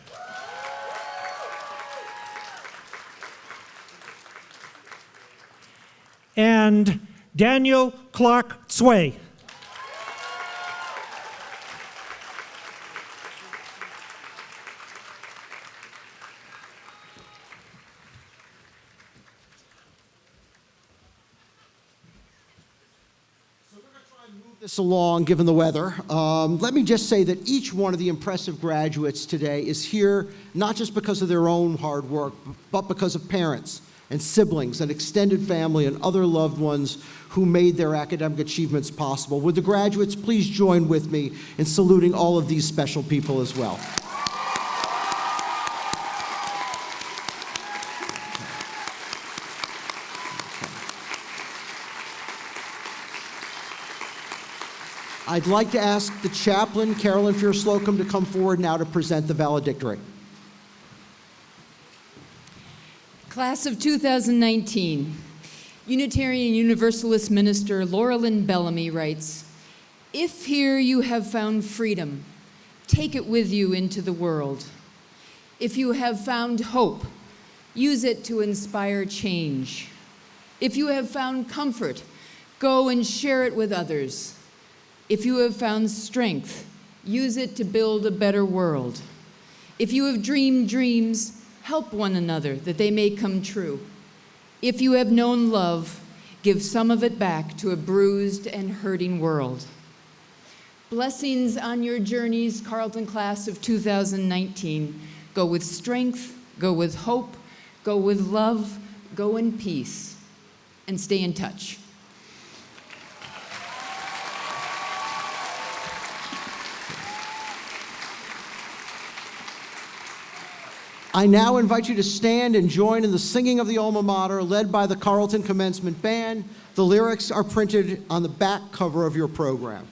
And Daniel Clark Sway. This along, given the weather. Let me just say that each one of the impressive graduates today is here not just because of their own hard work, but because of parents and siblings and extended family and other loved ones who made their academic achievements possible. Would the graduates please join with me in saluting all of these special people as well? I'd like to ask the chaplain, Carolyn Fierce-Slocum, to come forward now to present the valedictory. Class of 2019, Unitarian Universalist minister Laurelyn Bellamy writes, "If here you have found freedom, take it with you into the world. If you have found hope, use it to inspire change. If you have found comfort, go and share it with others. If you have found strength, use it to build a better world. If you have dreamed dreams, help one another that they may come true. If you have known love, give some of it back to a bruised and hurting world." Blessings on your journeys, Carleton class of 2019. Go with strength, go with hope, go with love, go in peace, and stay in touch. I now invite you to stand and join in the singing of the alma mater led by the Carleton Commencement Band. The lyrics are printed on the back cover of your program.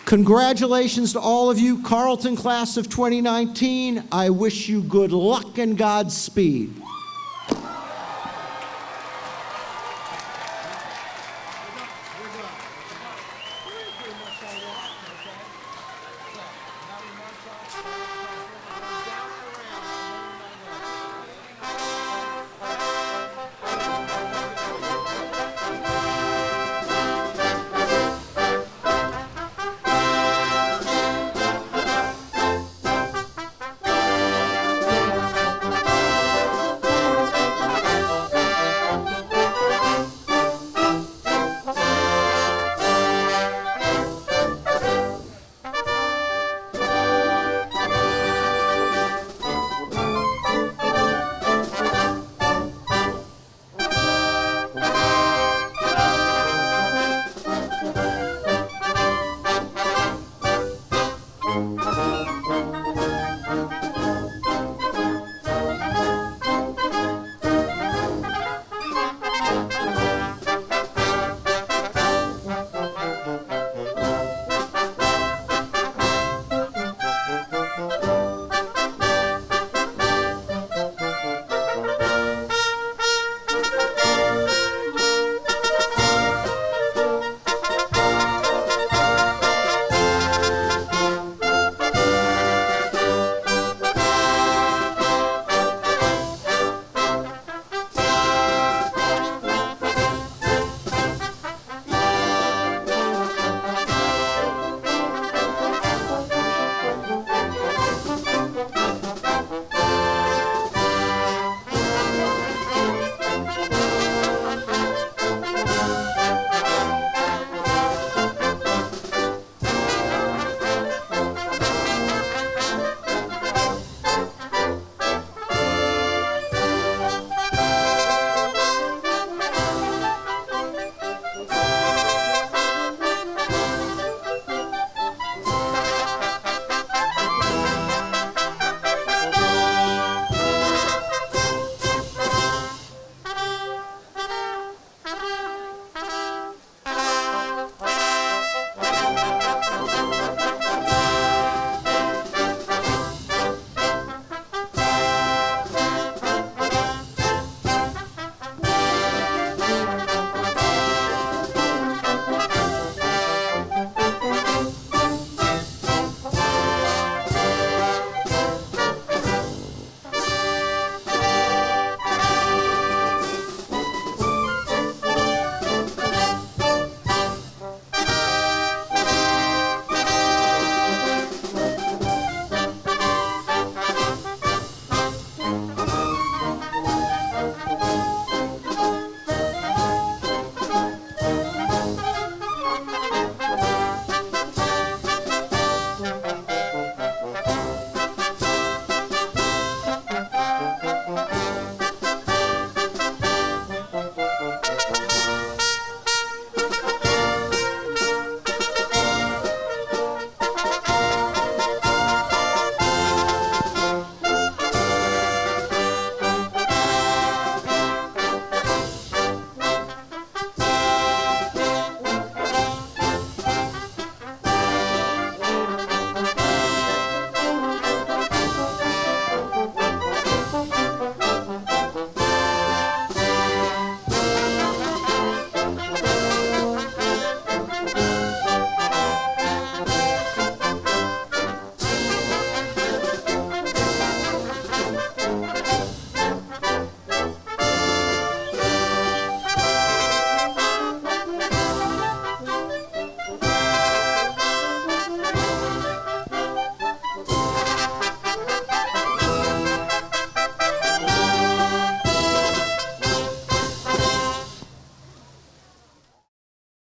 Congratulations to all of you, Carleton class of 2019. I wish you good luck and Godspeed.